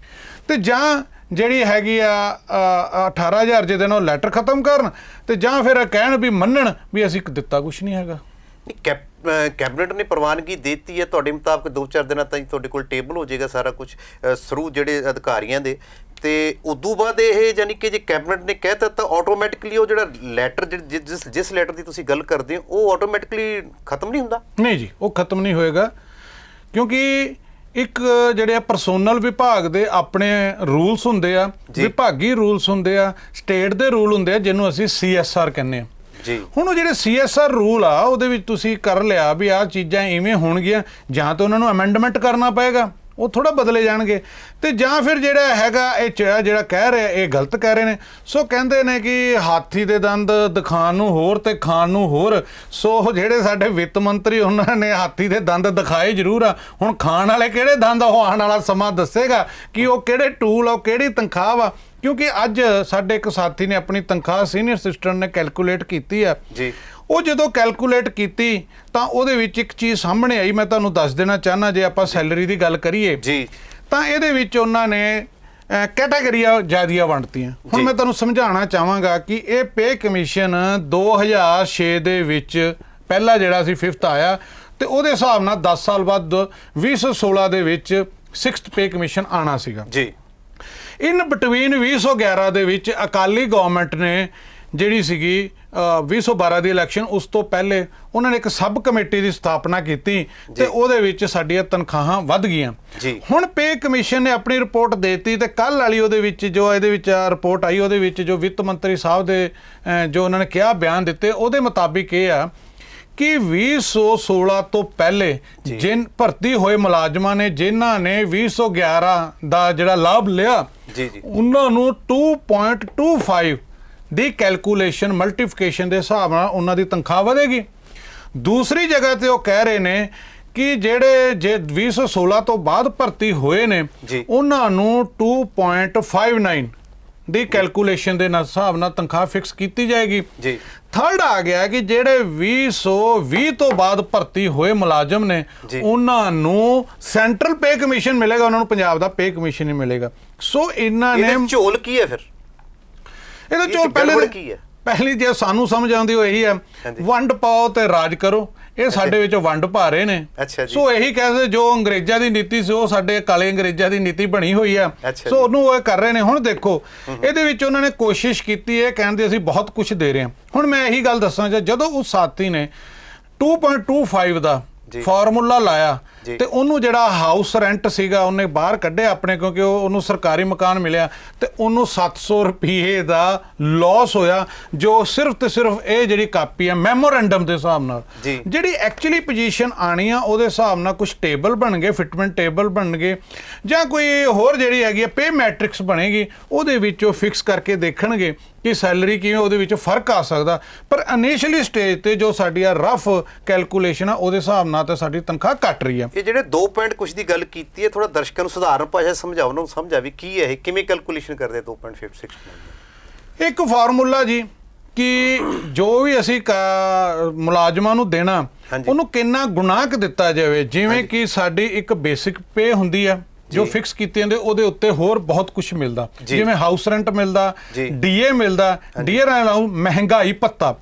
ਤੇ ਜਾਂ ਜਿਹੜੀ ਹੈਗੀ ਆ 18,000 ਜਿਹਦੇ ਨਾਲ ਲੈਟਰ ਖਤਮ ਕਰਨ, ਤੇ ਜਾਂ ਫਿਰ ਕਹਿਣ ਵੀ ਮੰਨਣ ਵੀ ਅਸੀਂ ਦਿੱਤਾ ਕੁਛ ਨਹੀਂ ਹੈਗਾ। ਕੈਬਨਿਟ ਨੇ ਪ੍ਰਵਾਨਗੀ ਦੇ ਦਿੱਤੀ ਹੈ, ਤੁਹਾਡੇ ਮੁਤਾਬਕ 2-4 ਦਿਨਾਂ ਤਾਈਂ ਤੁਹਾਡੇ ਕੋਲ ਟੇਬਲ ਹੋ ਜਾਏਗਾ ਸਾਰਾ ਕੁਝ ਥਰੂ ਜਿਹੜੇ ਅਧਿਕਾਰੀਆਂ ਦੇ। ਤੇ ਉਦੋਂ ਬਾਅਦ ਇਹ ਯਾਨੀ ਕਿ ਜੇ ਕੈਬਨਿਟ ਨੇ ਕਹਿ ਦਿੱਤਾ ਤਾਂ ਆਟੋਮੈਟਿਕਲੀ ਉਹ ਜਿਹੜਾ ਲੈਟਰ ਜਿਸ ਲੈਟਰ ਦੀ ਤੁਸੀਂ ਗੱਲ ਕਰਦੇ ਹੋ, ਉਹ ਆਟੋਮੈਟਿਕਲੀ ਖਤਮ ਨਹੀਂ ਹੁੰਦਾ? ਨਹੀਂ ਜੀ, ਉਹ ਖਤਮ ਨਹੀਂ ਹੋਏਗਾ, ਕਿਉਂਕਿ ਇੱਕ ਜਿਹੜੇ ਪਰਸੋਨਲ ਵਿਭਾਗ ਦੇ ਆਪਣੇ ਰੂਲਸ ਹੁੰਦੇ ਆ, ਵਿਭਾਗੀ ਰੂਲਸ ਹੁੰਦੇ ਆ, ਸਟੇਟ ਦੇ ਰੂਲ ਹੁੰਦੇ ਆ, ਜਿਹਨੂੰ ਅਸੀਂ CSR ਕਹਿੰਦੇ ਆ ਜੀ। ਹੁਣ ਉਹ ਜਿਹੜੇ CSR ਰੂਲ ਆ, ਉਹਦੇ ਵਿੱਚ ਤੁਸੀਂ ਕਰ ਲਿਆ ਵੀ ਆਹ ਚੀਜ਼ਾਂ ਇਵੇਂ ਹੋਣਗੀਆਂ, ਜਾਂ ਤਾਂ ਉਹਨਾਂ ਨੂੰ ਅਮੈਂਡਮੈਂਟ ਕਰਨਾ ਪਏਗਾ, ਉਹ ਥੋੜਾ ਬਦਲੇ ਜਾਣਗੇ, ਤੇ ਜਾਂ ਫਿਰ ਜਿਹੜਾ ਹੈਗਾ ਇਹ ਜਿਹੜਾ ਕਹਿ ਰਿਹਾ ਇਹ ਗਲਤ ਕਹਿ ਰਹੇ ਨੇ। ਸੋ ਕਹਿੰਦੇ ਨੇ ਕਿ ਹਾਥੀ ਦੇ ਦੰਦ ਦਿਖਾਉਣ ਨੂੰ ਹੋਰ ਤੇ ਖਾਣ ਨੂੰ ਹੋਰ। ਸੋ ਜਿਹੜੇ ਸਾਡੇ ਵਿੱਤ ਮੰਤਰੀ, ਉਹਨਾਂ ਨੇ ਹਾਥੀ ਦੇ ਦੰਦ ਦਿਖਾਏ ਜ਼ਰੂਰ ਆ, ਹੁਣ ਖਾਣ ਵਾਲੇ ਕਿਹੜੇ ਦੰਦ ਉਹ ਆਉਣ ਵਾਲਾ ਸਮਾਂ ਦੱਸੇਗਾ ਕਿ ਉਹ ਕਿਹੜੇ ਟੂਲ ਆ, ਉਹ ਕਿਹੜੀ ਤਨਖਾਹ ਵਾ। ਕਿਉਂਕਿ ਅੱਜ ਸਾਡੇ ਇੱਕ ਸਾਥੀ ਨੇ ਆਪਣੀ ਤਨਖਾਹ ਸੀਨੀਅਰ ਅਸਿਸਟੈਂਟ ਨੇ ਕੈਲਕੂਲੇਟ ਕੀਤੀ ਆ ਜੀ। ਉਹ ਜਦੋਂ ਕੈਲਕੂਲੇਟ ਕੀਤੀ ਤਾਂ ਉਹਦੇ ਵਿੱਚ ਇੱਕ ਚੀਜ਼ ਸਾਹਮਣੇ ਆਈ, ਮੈਂ ਤੁਹਾਨੂੰ ਦੱਸ ਦੇਣਾ ਚਾਹੁੰਦਾ। ਜੇ ਆਪਾਂ ਸੈਲਰੀ ਦੀ ਗੱਲ ਕਰੀਏ ਜੀ, ਤਾਂ ਇਹਦੇ ਵਿੱਚ ਉਹਨਾਂ ਨੇ ਕੈਟਾਗਰੀਆਂ ਜ਼ਿਆਦੀਆਂ ਵੰਡਤੀਆਂ। ਹੁਣ ਮੈਂ ਤੁਹਾਨੂੰ ਸਮਝਾਉਣਾ ਚਾਹਾਂਗਾ ਕਿ ਇਹ ਪੇ ਕਮਿਸ਼ਨ 2006 ਦੇ ਵਿੱਚ ਪਹਿਲਾ ਜਿਹੜਾ ਸੀ 5th ਆਇਆ, ਤੇ ਉਹਦੇ ਹਿਸਾਬ ਨਾਲ 10 ਸਾਲ ਬਾਅਦ 2016 ਦੇ ਵਿੱਚ 6th ਪੇ ਕਮਿਸ਼ਨ ਆਉਣਾ ਸੀਗਾ ਜੀ। ਇਨ ਬਿਟਵੀਨ 2011 ਦੇ ਵਿੱਚ ਅਕਾਲੀ ਗਵਰਨਮੈਂਟ ਨੇ ਜਿਹੜੀ ਸੀਗੀ 2012 ਦੀ ਇਲੈਕਸ਼ਨ, ਉਸ ਤੋਂ ਪਹਿਲੇ ਉਹਨਾਂ ਨੇ ਇੱਕ ਸਬ ਕਮੇਟੀ ਦੀ ਸਥਾਪਨਾ ਕੀਤੀ, ਤੇ ਉਹਦੇ ਵਿੱਚ ਸਾਡੀਆਂ ਤਨਖਾਹਾਂ ਵੱਧ ਗਈਆਂ। ਹੁਣ ਪੇ ਕਮਿਸ਼ਨ ਨੇ ਆਪਣੀ ਰਿਪੋਰਟ ਦੇ ਦਿੱਤੀ, ਤੇ ਕੱਲ੍ਹ ਵਾਲੀ ਉਹਦੇ ਵਿੱਚ ਜੋ ਇਹਦੇ ਵਿੱਚ ਰਿਪੋਰਟ ਆਈ, ਉਹਦੇ ਵਿੱਚ ਜੋ ਵਿੱਤ ਮੰਤਰੀ ਸਾਹਿਬ ਦੇ ਜੋ ਉਹਨਾਂ ਨੇ ਕਿਹਾ ਬਿਆਨ ਦਿੱਤੇ, ਉਹਦੇ ਮੁਤਾਬਿਕ ਇਹ ਆ ਕਿ 2016 ਤੋਂ ਪਹਿਲੇ ਭਰਤੀ ਹੋਏ ਮੁਲਾਜ਼ਮਾਂ ਨੇ, ਜਿਨ੍ਹਾਂ ਨੇ 2011 ਦਾ ਜਿਹੜਾ ਲਾਭ ਲਿਆ, ਉਹਨਾਂ ਨੂੰ 2.25 ਦੀ ਕੈਲਕੂਲੇਸ਼ਨ ਮਲਟੀਪਲੀਕੇਸ਼ਨ ਦੇ ਹਿਸਾਬ ਨਾਲ ਉਹਨਾਂ ਦੀ ਤਨਖਾਹ ਵਧੇਗੀ। ਦੂਸਰੀ ਜਗ੍ਹਾ ਤੇ ਉਹ ਕਹਿ ਰਹੇ ਨੇ ਕਿ ਜਿਹੜੇ 2016 ਤੋਂ ਬਾਅਦ ਭਰਤੀ ਹੋਏ ਨੇ, ਉਹਨਾਂ ਨੂੰ 2.59 ਦੀ ਕੈਲਕੂਲੇਸ਼ਨ ਦੇ ਹਿਸਾਬ ਨਾਲ ਤਨਖਾਹ ਫਿਕਸ ਕੀਤੀ ਜਾਏਗੀ ਜੀ। ਥਰਡ ਆ ਗਿਆ ਕਿ ਜਿਹੜੇ 2020 ਤੋਂ ਬਾਅਦ ਭਰਤੀ ਹੋਏ ਮੁਲਾਜ਼ਮ ਨੇ, ਉਹਨਾਂ ਨੂੰ ਸੈਂਟਰਲ ਪੇ ਕਮਿਸ਼ਨ ਮਿਲੇਗਾ, ਉਹਨਾਂ ਨੂੰ ਪੰਜਾਬ ਦਾ ਪੇ ਕਮਿਸ਼ਨ ਨਹੀਂ ਮਿਲੇਗਾ। ਸੋ ਇਹਨਾਂ ਨੇ ਝੋਲ ਕੀ ਹੈ ਫਿਰ? ਇਹਦਾ ਝੋਲ ਪਹਿਲੀ ਜੇ ਸਾਨੂੰ ਸਮਝ ਆਉਂਦੀ ਉਹ ਇਹੀ ਹੈ, ਵੰਡ ਪਾਓ ਤੇ ਰਾਜ ਕਰੋ। ਇਹ ਸਾਡੇ ਵਿੱਚੋਂ ਵੰਡ ਪਾ ਰਹੇ ਨੇ। ਸੋ ਇਹੀ ਕਹਿੰਦੇ ਜੋ ਅੰਗਰੇਜ਼ਾਂ ਦੀ ਨੀਤੀ ਸੀ, ਉਹ ਸਾਡੇ ਕਾਲੇ ਅੰਗਰੇਜ਼ਾਂ ਦੀ ਨੀਤੀ ਬਣੀ ਹੋਈ ਆ। ਸੋ ਉਹਨੂੰ ਉਹ ਕਰ ਰਹੇ ਨੇ। ਹੁਣ ਦੇਖੋ, ਇਹਦੇ ਵਿੱਚ ਉਹਨਾਂ ਨੇ ਕੋਸ਼ਿਸ਼ ਕੀਤੀ ਹੈ, ਕਹਿੰਦੇ ਅਸੀਂ ਬਹੁਤ ਕੁਝ ਦੇ ਰਹੇ ਹਾਂ। ਹੁਣ ਮੈਂ ਇਹੀ ਗੱਲ ਦੱਸਣਾ ਚਾਹ, ਜਦੋਂ ਉਸ ਸਾਥੀ ਨੇ 2.25 ਦਾ ਫਾਰਮੂਲਾ ਲਾਇਆ, ਤੇ ਉਹਨੂੰ ਜਿਹੜਾ ਹਾਊਸ ਰੈਂਟ ਸੀਗਾ ਉਹਨੇ ਬਾਹਰ ਕੱਢਿਆ ਆਪਣੇ, ਕਿਉਂਕਿ ਉਹਨੂੰ ਸਰਕਾਰੀ ਮਕਾਨ ਮਿਲਿਆ, ਤੇ ਉਹਨੂੰ 700 ਰੁਪਏ ਦਾ ਲਾਸ ਹੋਇਆ, ਜੋ ਸਿਰਫ ਤੇ ਸਿਰਫ ਇਹ ਜਿਹੜੀ ਕਾਪੀ ਆ ਮੈਮੋਰੈਂਡਮ ਦੇ ਹਿਸਾਬ ਨਾਲ। ਜਿਹੜੀ ਐਕਚੁਅਲੀ ਪੋਜੀਸ਼ਨ ਆਣੀ ਆ, ਉਹਦੇ ਹਿਸਾਬ ਨਾਲ ਕੁਝ ਟੇਬਲ ਬਣ ਗਏ, ਫਿਟਮੈਂਟ ਟੇਬਲ ਬਣ ਗਏ, ਜਾਂ ਕੋਈ ਹੋਰ ਜਿਹੜੀ ਹੈਗੀ ਆ ਪੇ ਮੈਟ੍ਰਿਕਸ ਬਣੇਗੀ, ਉਹਦੇ ਵਿੱਚ ਉਹ ਫਿਕਸ ਕਰਕੇ ਦੇਖਣਗੇ ਕਿ ਸੈਲਰੀ ਕਿਵੇਂ ਉਹਦੇ ਵਿੱਚ ਫਰਕ ਆ ਸਕਦਾ, ਪਰ ਇਨੀਸ਼ੀਅਲੀ ਸਟੇਜ ਤੇ ਜੋ ਸਾਡੀ ਆ ਰਫ ਕੈਲਕੂਲੇਸ਼ਨ ਆ ਉਹਦੇ ਹਿਸਾਬ ਨਾਲ ਤਾਂ ਸਾਡੀ ਤਨਖਾਹ ਘਟ ਰਹੀ ਆ। ਇਹ ਜਿਹੜੇ 2 ਪੁਆਇੰਟ ਕੁਝ ਦੀ ਗੱਲ ਕੀਤੀ ਹੈ, ਥੋੜਾ ਦਰਸ਼ਕਾਂ ਨੂੰ ਸਧਾਰਨ ਭਾਸ਼ਾ ਸਮਝਾਓ, ਉਹਨਾਂ ਨੂੰ ਸਮਝ ਆਵੇ ਕੀ ਹੈ ਇਹ, ਕਿਵੇਂ ਕੈਲਕੂਲੇਸ਼ਨ ਕਰਦੇ 2.56। ਇੱਕ ਫਾਰਮੂਲਾ ਜੀ ਕਿ ਜੋ ਵੀ ਅਸੀਂ ਮੁਲਾਜ਼ਮਾਂ ਨੂੰ ਦੇਣਾ ਉਹਨੂੰ ਕਿੰਨਾ ਗੁਣਾਕ ਦਿੱਤਾ ਜਾਵੇ। ਜਿਵੇਂ ਕਿ ਸਾਡੀ ਇੱਕ ਬੇਸਿਕ ਪੇ ਹੁੰਦੀ ਆ ਜੋ ਫਿਕਸ ਕੀਤੇ ਹੁੰਦੇ, ਉਹਦੇ ਉੱਤੇ ਹੋਰ ਬਹੁਤ ਕੁਝ ਮਿਲਦਾ, ਜਿਵੇਂ ਹਾਊਸ ਰੈਂਟ ਮਿਲਦਾ, ਡੀਏ ਮਿਲਦਾ, ਡੀਏ ਨਾਲ ਮਹਿੰਗਾਈ ਭੱਤਾ।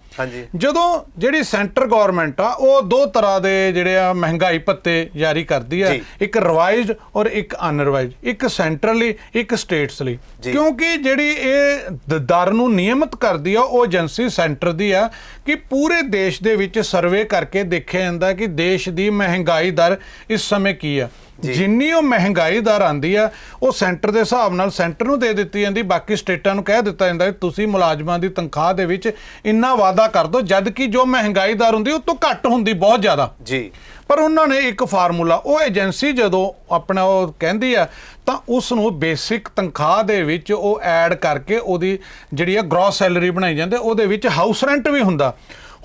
ਜਦੋਂ ਜਿਹੜੀ ਸੈਂਟਰ ਗਵਰਨਮੈਂਟ ਆ ਉਹ 2 ਤਰ੍ਹਾਂ ਦੇ ਜਿਹੜੇ ਆ ਮਹਿੰਗਾਈ ਭੱਤੇ ਜਾਰੀ ਕਰਦੀ ਆ, ਇੱਕ ਰਿਵਾਈਜ਼ਡ ਔਰ ਇੱਕ ਅਨਰਿਵਾਈਜ਼ਡ, ਇੱਕ ਸੈਂਟਰਲੀ ਇੱਕ ਸਟੇਟਸ ਲਈ। ਕਿਉਂਕਿ ਜਿਹੜੀ ਇਹ ਦਰ ਨੂੰ ਨਿਯਮਿਤ ਕਰਦੀ ਆ ਉਹ ਏਜੰਸੀ ਸੈਂਟਰ ਦੀ ਆ ਕਿ ਪੂਰੇ ਦੇਸ਼ ਦੇ ਵਿੱਚ ਸਰਵੇ ਕਰਕੇ ਦੇਖਿਆ ਜਾਂਦਾ ਕਿ ਦੇਸ਼ ਦੀ ਮਹਿੰਗਾਈ ਦਰ ਇਸ ਸਮੇਂ ਕੀ ਆ। ਜਿੰਨੀ ਉਹ ਮਹਿੰਗਾਈ ਦਰ ਆਉਂਦੀ ਆ ਉਹ ਸੈਂਟਰ ਦੇ ਹਿਸਾਬ ਨਾਲ ਸੈਂਟਰ ਨੂੰ ਦੇ ਦਿੱਤੀ ਜਾਂਦੀ, ਬਾਕੀ ਸਟੇਟਾਂ ਨੂੰ ਕਹਿ ਦਿੱਤਾ ਜਾਂਦਾ ਤੁਸੀਂ ਮੁਲਾਜ਼ਮਾਂ ਦੀ ਤਨਖਾਹ ਦੇ ਵਿੱਚ ਇੰਨਾ ਵਾਅਦਾ ਕਰ ਦਿਓ, ਜਦ ਕਿ ਜੋ ਮਹਿੰਗਾਈ ਦਰ ਹੁੰਦੀ ਉਹ ਤੋਂ ਘੱਟ ਹੁੰਦੀ ਬਹੁਤ ਜ਼ਿਆਦਾ ਜੀ। ਪਰ ਉਹਨਾਂ ਨੇ ਇੱਕ ਫਾਰਮੂਲਾ, ਉਹ ਏਜੰਸੀ ਜਦੋਂ ਆਪਣਾ ਉਹ ਕਹਿੰਦੀ ਆ ਤਾਂ ਉਸ ਨੂੰ ਬੇਸਿਕ ਤਨਖਾਹ ਦੇ ਵਿੱਚ ਉਹ ਐਡ ਕਰਕੇ ਉਹਦੀ ਜਿਹੜੀ ਆ ਗ੍ਰੋਸ ਸੈਲਰੀ ਬਣਾਈ ਜਾਂਦੀ, ਉਹਦੇ ਵਿੱਚ ਹਾਊਸ ਰੈਂਟ ਵੀ ਹੁੰਦਾ।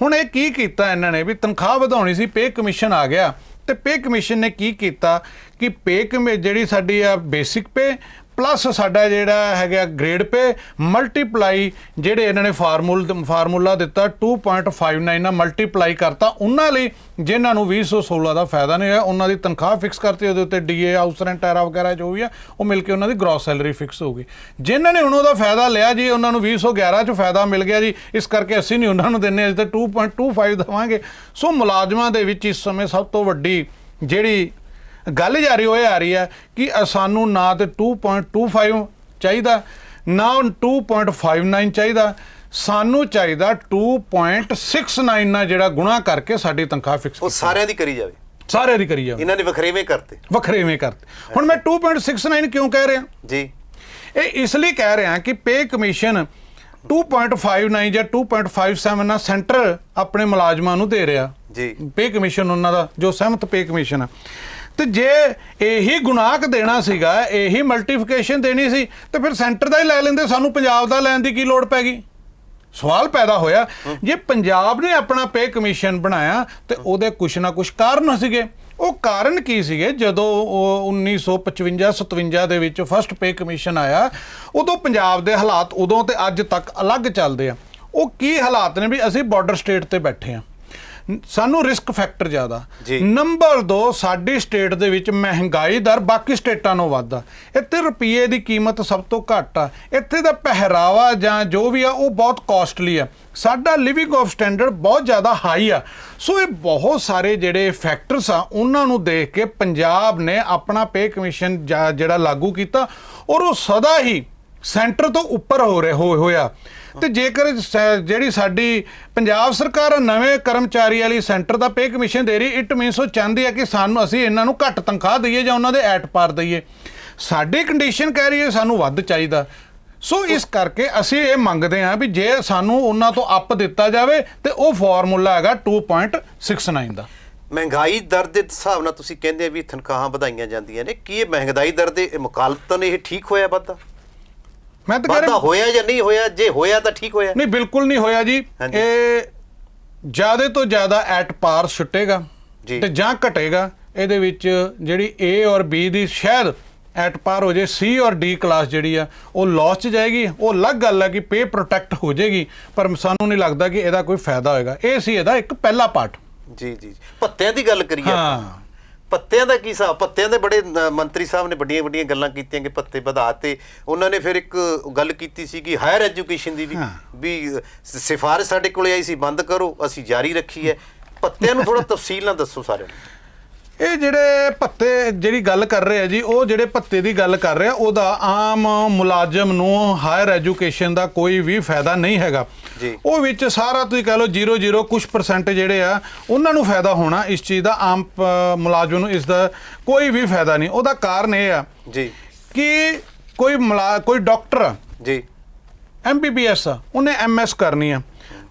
ਹੁਣ ਇਹ ਕੀ ਕੀਤਾ ਇਹਨਾਂ ਨੇ ਵੀ ਤਨਖਾਹ ਵਧਾਉਣੀ ਸੀ, ਪੇ ਕਮਿਸ਼ਨ ਆ ਗਿਆ ਤੇ ਪੇ ਕਮਿਸ਼ਨ ਨੇ ਕੀ ਕੀਤਾ ਕਿ ਜਿਹੜੀ ਸਾਡੀ ਆ ਬੇਸਿਕ ਪੇ ਪਲੱਸ ਸਾਡਾ ਜਿਹੜਾ ਹੈਗਾ ਗ੍ਰੇਡ ਪੇ ਮਲਟੀਪਲਾਈ, ਜਿਹੜੇ ਇਹਨਾਂ ਨੇ ਫਾਰਮੂਲਾ ਦਿੱਤਾ 2.59 ਨਾਲ ਮਲਟੀਪਲਾਈ ਕਰਤਾ ਉਹਨਾਂ ਲਈ ਜਿਨ੍ਹਾਂ ਨੂੰ 2016 ਦਾ ਫਾਇਦਾ ਨਹੀਂ ਹੋਇਆ, ਉਹਨਾਂ ਦੀ ਤਨਖਾਹ ਫਿਕਸ ਕਰਤੀ, ਉਹਦੇ ਉੱਤੇ ਡੀਏ ਹਾਊਸ ਰੈਂਟ ਐਰਾ ਵਗੈਰਾ ਜੋ ਵੀ ਆ ਉਹ ਮਿਲ ਕੇ ਉਹਨਾਂ ਦੀ ਗ੍ਰੋਸ ਸੈਲਰੀ ਫਿਕਸ ਹੋ ਗਈ। ਜਿਨ੍ਹਾਂ ਨੇ ਹੁਣ ਉਹਦਾ ਫਾਇਦਾ ਲਿਆ ਜੀ, ਉਹਨਾਂ ਨੂੰ 2011 'ਚ ਫਾਇਦਾ ਮਿਲ ਗਿਆ ਜੀ, ਇਸ ਕਰਕੇ ਅਸੀਂ ਨਹੀਂ ਉਹਨਾਂ ਨੂੰ ਦਿੰਦੇ, ਅਸੀਂ ਤਾਂ 2.25 ਦੇਵਾਂਗੇ। ਸੋ ਮੁਲਾਜ਼ਮਾਂ ਦੇ ਵਿੱਚ ਇਸ ਸਮੇਂ ਸਭ ਤੋਂ ਵੱਡੀ ਜਿਹੜੀ ਗੱਲ ਜਾਰੀ ਹੋਏ ਆ ਰਹੀ ਹੈ ਕਿ ਸਾਨੂੰ ਨਾ ਤੇ 2.25 ਚਾਹੀਦਾ ਨਾ 2.59 ਚਾਹੀਦਾ, ਸਾਨੂੰ ਚਾਹੀਦਾ 2.69 ਨਾਲ ਜਿਹੜਾ ਗੁਣਾ ਕਰਕੇ ਸਾਡੀ ਤਨਖਾਹ ਫਿਕਸ ਉਹ ਸਾਰਿਆਂ ਦੀ ਕਰੀ ਜਾਵੇ, ਸਾਰਿਆਂ ਦੀ ਕਰੀ ਜਾਵੇ। ਇਹਨਾਂ ਨੇ ਵੱਖਰੇਵੇਂ ਕਰਤੇ। ਹੁਣ ਮੈਂ 2.69 ਕਿਉਂ ਕਹਿ ਰਿਹਾ ਜੀ, ਇਹ ਇਸ ਲਈ ਕਹਿ ਰਿਹਾ ਕਿ ਪੇ ਕਮਿਸ਼ਨ 2.59 ਜਾਂ 2.57 ਨਾਲ ਸੈਂਟਰ ਆਪਣੇ ਮੁਲਾਜ਼ਮਾਂ ਨੂੰ ਦੇ ਰਿਹਾ ਜੀ, ਪੇ ਕਮਿਸ਼ਨ ਉਹਨਾਂ ਦਾ ਜੋ ਸਹਿਮਤ ਪੇ ਕਮਿਸ਼ਨ ਆ। ਤੇ ਜੇ ਇਹੀ ਗੁਣਾਕ ਦੇਣਾ ਸੀਗਾ, ਇਹੀ ਮਲਟੀਫਿਕੇਸ਼ਨ ਦੇਣੀ ਸੀ ਤੇ ਫਿਰ ਸੈਂਟਰ ਦਾ ਹੀ ਲੈ ਲੈਂਦੇ, ਸਾਨੂੰ ਪੰਜਾਬ ਦਾ ਲੈਣ ਦੀ ਕੀ ਲੋੜ ਪੈ ਗਈ। ਸਵਾਲ ਪੈਦਾ ਹੋਇਆ ਜੇ ਪੰਜਾਬ ਨੇ ਆਪਣਾ ਪੇ ਕਮਿਸ਼ਨ ਬਣਾਇਆ ਤੇ ਉਹਦੇ ਕੁਛ ਨਾ ਕੁਛ ਕਾਰਨ ਸੀਗੇ। ਉਹ ਕਾਰਨ ਕੀ ਸੀਗੇ? ਜਦੋਂ 1955-57 ਦੇ ਵਿੱਚ ਫਸਟ ਪੇ ਕਮਿਸ਼ਨ ਆਇਆ ਉਦੋਂ ਪੰਜਾਬ ਦੇ ਹਾਲਾਤ ਉਦੋਂ ਤੇ ਅੱਜ ਤੱਕ ਅਲੱਗ ਚੱਲਦੇ ਆ। ਉਹ ਕੀ ਹਾਲਾਤ ਨੇ ਵੀ ਅਸੀਂ ਬਾਰਡਰ ਸਟੇਟ ਤੇ ਬੈਠੇ ਆ, ਸਾਨੂੰ ਰਿਸਕ ਫੈਕਟਰ ਜ਼ਿਆਦਾ। ਨੰਬਰ 2, ਸਾਡੀ ਸਟੇਟ ਦੇ ਵਿੱਚ ਮਹਿੰਗਾਈ ਦਰ ਬਾਕੀ ਸਟੇਟਾਂ ਨਾਲੋਂ ਵੱਧ ਆ। ਇੱਥੇ ਰੁਪਈਏ ਦੀ ਕੀਮਤ ਸਭ ਤੋਂ ਘੱਟ ਆ, ਇੱਥੇ ਦਾ ਪਹਿਰਾਵਾ ਜਾਂ ਜੋ ਵੀ ਆ ਉਹ ਬਹੁਤ ਕਾਸਟਲੀ ਆ, ਸਾਡਾ ਲਿਵਿੰਗ ਆਫ ਸਟੈਂਡਰਡ ਬਹੁਤ ਜ਼ਿਆਦਾ ਹਾਈ ਆ। ਸੋ ਇਹ ਬਹੁਤ ਸਾਰੇ ਜਿਹੜੇ ਫੈਕਟਰਸ ਆ ਉਹਨਾਂ ਨੂੰ ਦੇਖ ਕੇ ਪੰਜਾਬ ਨੇ ਆਪਣਾ ਪੇ ਕਮਿਸ਼ਨ ਜਿਹੜਾ ਲਾਗੂ ਕੀਤਾ ਔਰ ਉਹ ਸਦਾ ਹੀ ਸੈਂਟਰ ਤੋਂ ਉੱਪਰ ਹੋਇਆ। ਤੇ ਜੇਕਰ ਜਿਹੜੀ ਸਾਡੀ ਪੰਜਾਬ ਸਰਕਾਰ ਨਵੇਂ ਕਰਮਚਾਰੀ ਵਾਲੀ ਸੈਂਟਰ ਦਾ ਪੇ ਕਮਿਸ਼ਨ ਦੇ ਰਹੀ, ਇਟ ਮੀਨਸ ਉਹ ਚਾਹੁੰਦੀ ਹੈ ਕਿ ਅਸੀਂ ਇਹਨਾਂ ਨੂੰ ਘੱਟ ਤਨਖਾਹ ਦਈਏ ਜਾਂ ਉਹਨਾਂ ਦੇ ਐਟ ਪਾਰ ਦਈਏ। ਸਾਡੀ ਕੰਡੀਸ਼ਨ ਕਹਿ ਰਹੀ ਹੈ ਸਾਨੂੰ ਵੱਧ ਚਾਹੀਦਾ। ਸੋ ਇਸ ਕਰਕੇ ਅਸੀਂ ਇਹ ਮੰਗਦੇ ਹਾਂ ਵੀ ਜੇ ਸਾਨੂੰ ਉਹਨਾਂ ਤੋਂ ਅੱਪ ਦਿੱਤਾ ਜਾਵੇ ਤੇ ਉਹ ਫਾਰਮੂਲਾ ਹੈਗਾ 2.69 ਦਾ। ਮਹਿੰਗਾਈ ਦਰ ਦੇ ਹਿਸਾਬ ਨਾਲ ਤੁਸੀਂ ਕਹਿੰਦੇ ਵੀ ਤਨਖਾਹਾਂ ਵਧਾਈਆਂ ਜਾਂਦੀਆਂ ਨੇ, ਕੀ ਇਹ ਮਹਿੰਗਾਈ ਦਰ ਦੇ ਮੁਕਾਬਲਤਨ ਇਹ ਠੀਕ ਹੋਇਆ ਵਾਧਾ? ਮੈਂ ਤਾਂ ਕਹਿ ਰਿਹਾ ਹੋਇਆ ਜਾਂ ਨਹੀਂ ਹੋਇਆ, ਜੇ ਹੋਇਆ ਤਾਂ ਠੀਕ ਹੋਇਆ? ਨਹੀਂ, ਬਿਲਕੁਲ ਨਹੀਂ ਹੋਇਆ ਜੀ। ਇਹ ਜ਼ਿਆਦਾ ਤੋਂ ਜ਼ਿਆਦਾ ਐਟ ਪਾਰ ਛੁੱਟੇਗਾ ਤੇ ਜਾਂ ਘਟੇਗਾ। ਇਹਦੇ ਵਿੱਚ ਜਿਹੜੀ A ਔਰ B ਦੀ ਸ਼ਾਇਦ ਐਟ ਪਾਰ ਹੋ ਜਾਏ, C ਔਰ D ਕਲਾਸ ਜਿਹੜੀ ਆ ਉਹ ਲਾਸ 'ਚ ਜਾਏਗੀ। ਉਹ ਅਲੱਗ ਗੱਲ ਹੈ ਕਿ ਪੇ ਪ੍ਰੋਟੈਕਟ ਹੋ ਜਾਏਗੀ, ਪਰ ਸਾਨੂੰ ਨਹੀਂ ਲੱਗਦਾ ਕਿ ਇਹਦਾ ਕੋਈ ਫਾਇਦਾ ਹੋਏਗਾ। ਇਹ ਸੀ ਇਹਦਾ ਇੱਕ ਪਹਿਲਾ ਪਾਰਟ। ਜੀ ਭੱਤਿਆਂ ਦੀ ਗੱਲ ਕਰੀਏ, ਭੱਤਿਆਂ ਦਾ ਕੀ ਹਿਸਾਬ? ਭੱਤਿਆਂ ਦੇ ਬੜੇ ਮੰਤਰੀ ਸਾਹਿਬ ਨੇ ਵੱਡੀਆਂ ਗੱਲਾਂ ਕੀਤੀਆਂ ਕਿ ਭੱਤੇ ਵਧਾ ਤੇ। ਉਹਨਾਂ ਨੇ ਫਿਰ ਇੱਕ ਗੱਲ ਕੀਤੀ ਸੀ ਕਿ ਹਾਇਰ ਐਜੂਕੇਸ਼ਨ ਦੀ ਵੀ ਸਿਫਾਰਿਸ਼ ਸਾਡੇ ਕੋਲ ਆਈ ਸੀ, ਬੰਦ ਕਰੋ, ਅਸੀਂ ਜਾਰੀ ਰੱਖੀ ਹੈ। ਭੱਤਿਆਂ ਨੂੰ ਥੋੜਾ ਤਫਸੀਲ ਨਾਲ ਦੱਸੋ ਸਾਰਿਆਂ ਨੂੰ। ਇਹ ਜਿਹੜੇ ਭੱਤੇ ਜਿਹੜੀ ਗੱਲ ਕਰ ਰਹੇ ਆ ਜੀ, ਉਹ ਜਿਹੜੇ ਭੱਤੇ ਦੀ ਗੱਲ ਕਰ ਰਹੇ ਆ ਉਹਦਾ ਆਮ ਮੁਲਾਜ਼ਮ ਨੂੰ ਹਾਇਰ ਐਜੂਕੇਸ਼ਨ ਦਾ ਕੋਈ ਵੀ ਫਾਇਦਾ ਨਹੀਂ ਹੈਗਾ। ਉਹ ਵਿੱਚ ਸਾਰਾ ਤੁਸੀਂ ਕਹਿ ਲਓ 0.0 ਕੁਛ % ਜਿਹੜੇ ਆ ਉਹਨਾਂ ਨੂੰ ਫਾਇਦਾ ਹੋਣਾ ਇਸ ਚੀਜ਼ ਦਾ, ਆਮ ਮੁਲਾਜ਼ਮ ਨੂੰ ਇਸ ਦਾ ਕੋਈ ਵੀ ਫਾਇਦਾ ਨਹੀਂ। ਉਹਦਾ ਕਾਰਨ ਇਹ ਆ ਜੀ ਕਿ ਕੋਈ ਡਾਕਟਰ ਆ ਜੀ, MBBS ਆ, ਉਹਨੇ MS ਕਰਨੀ ਆ,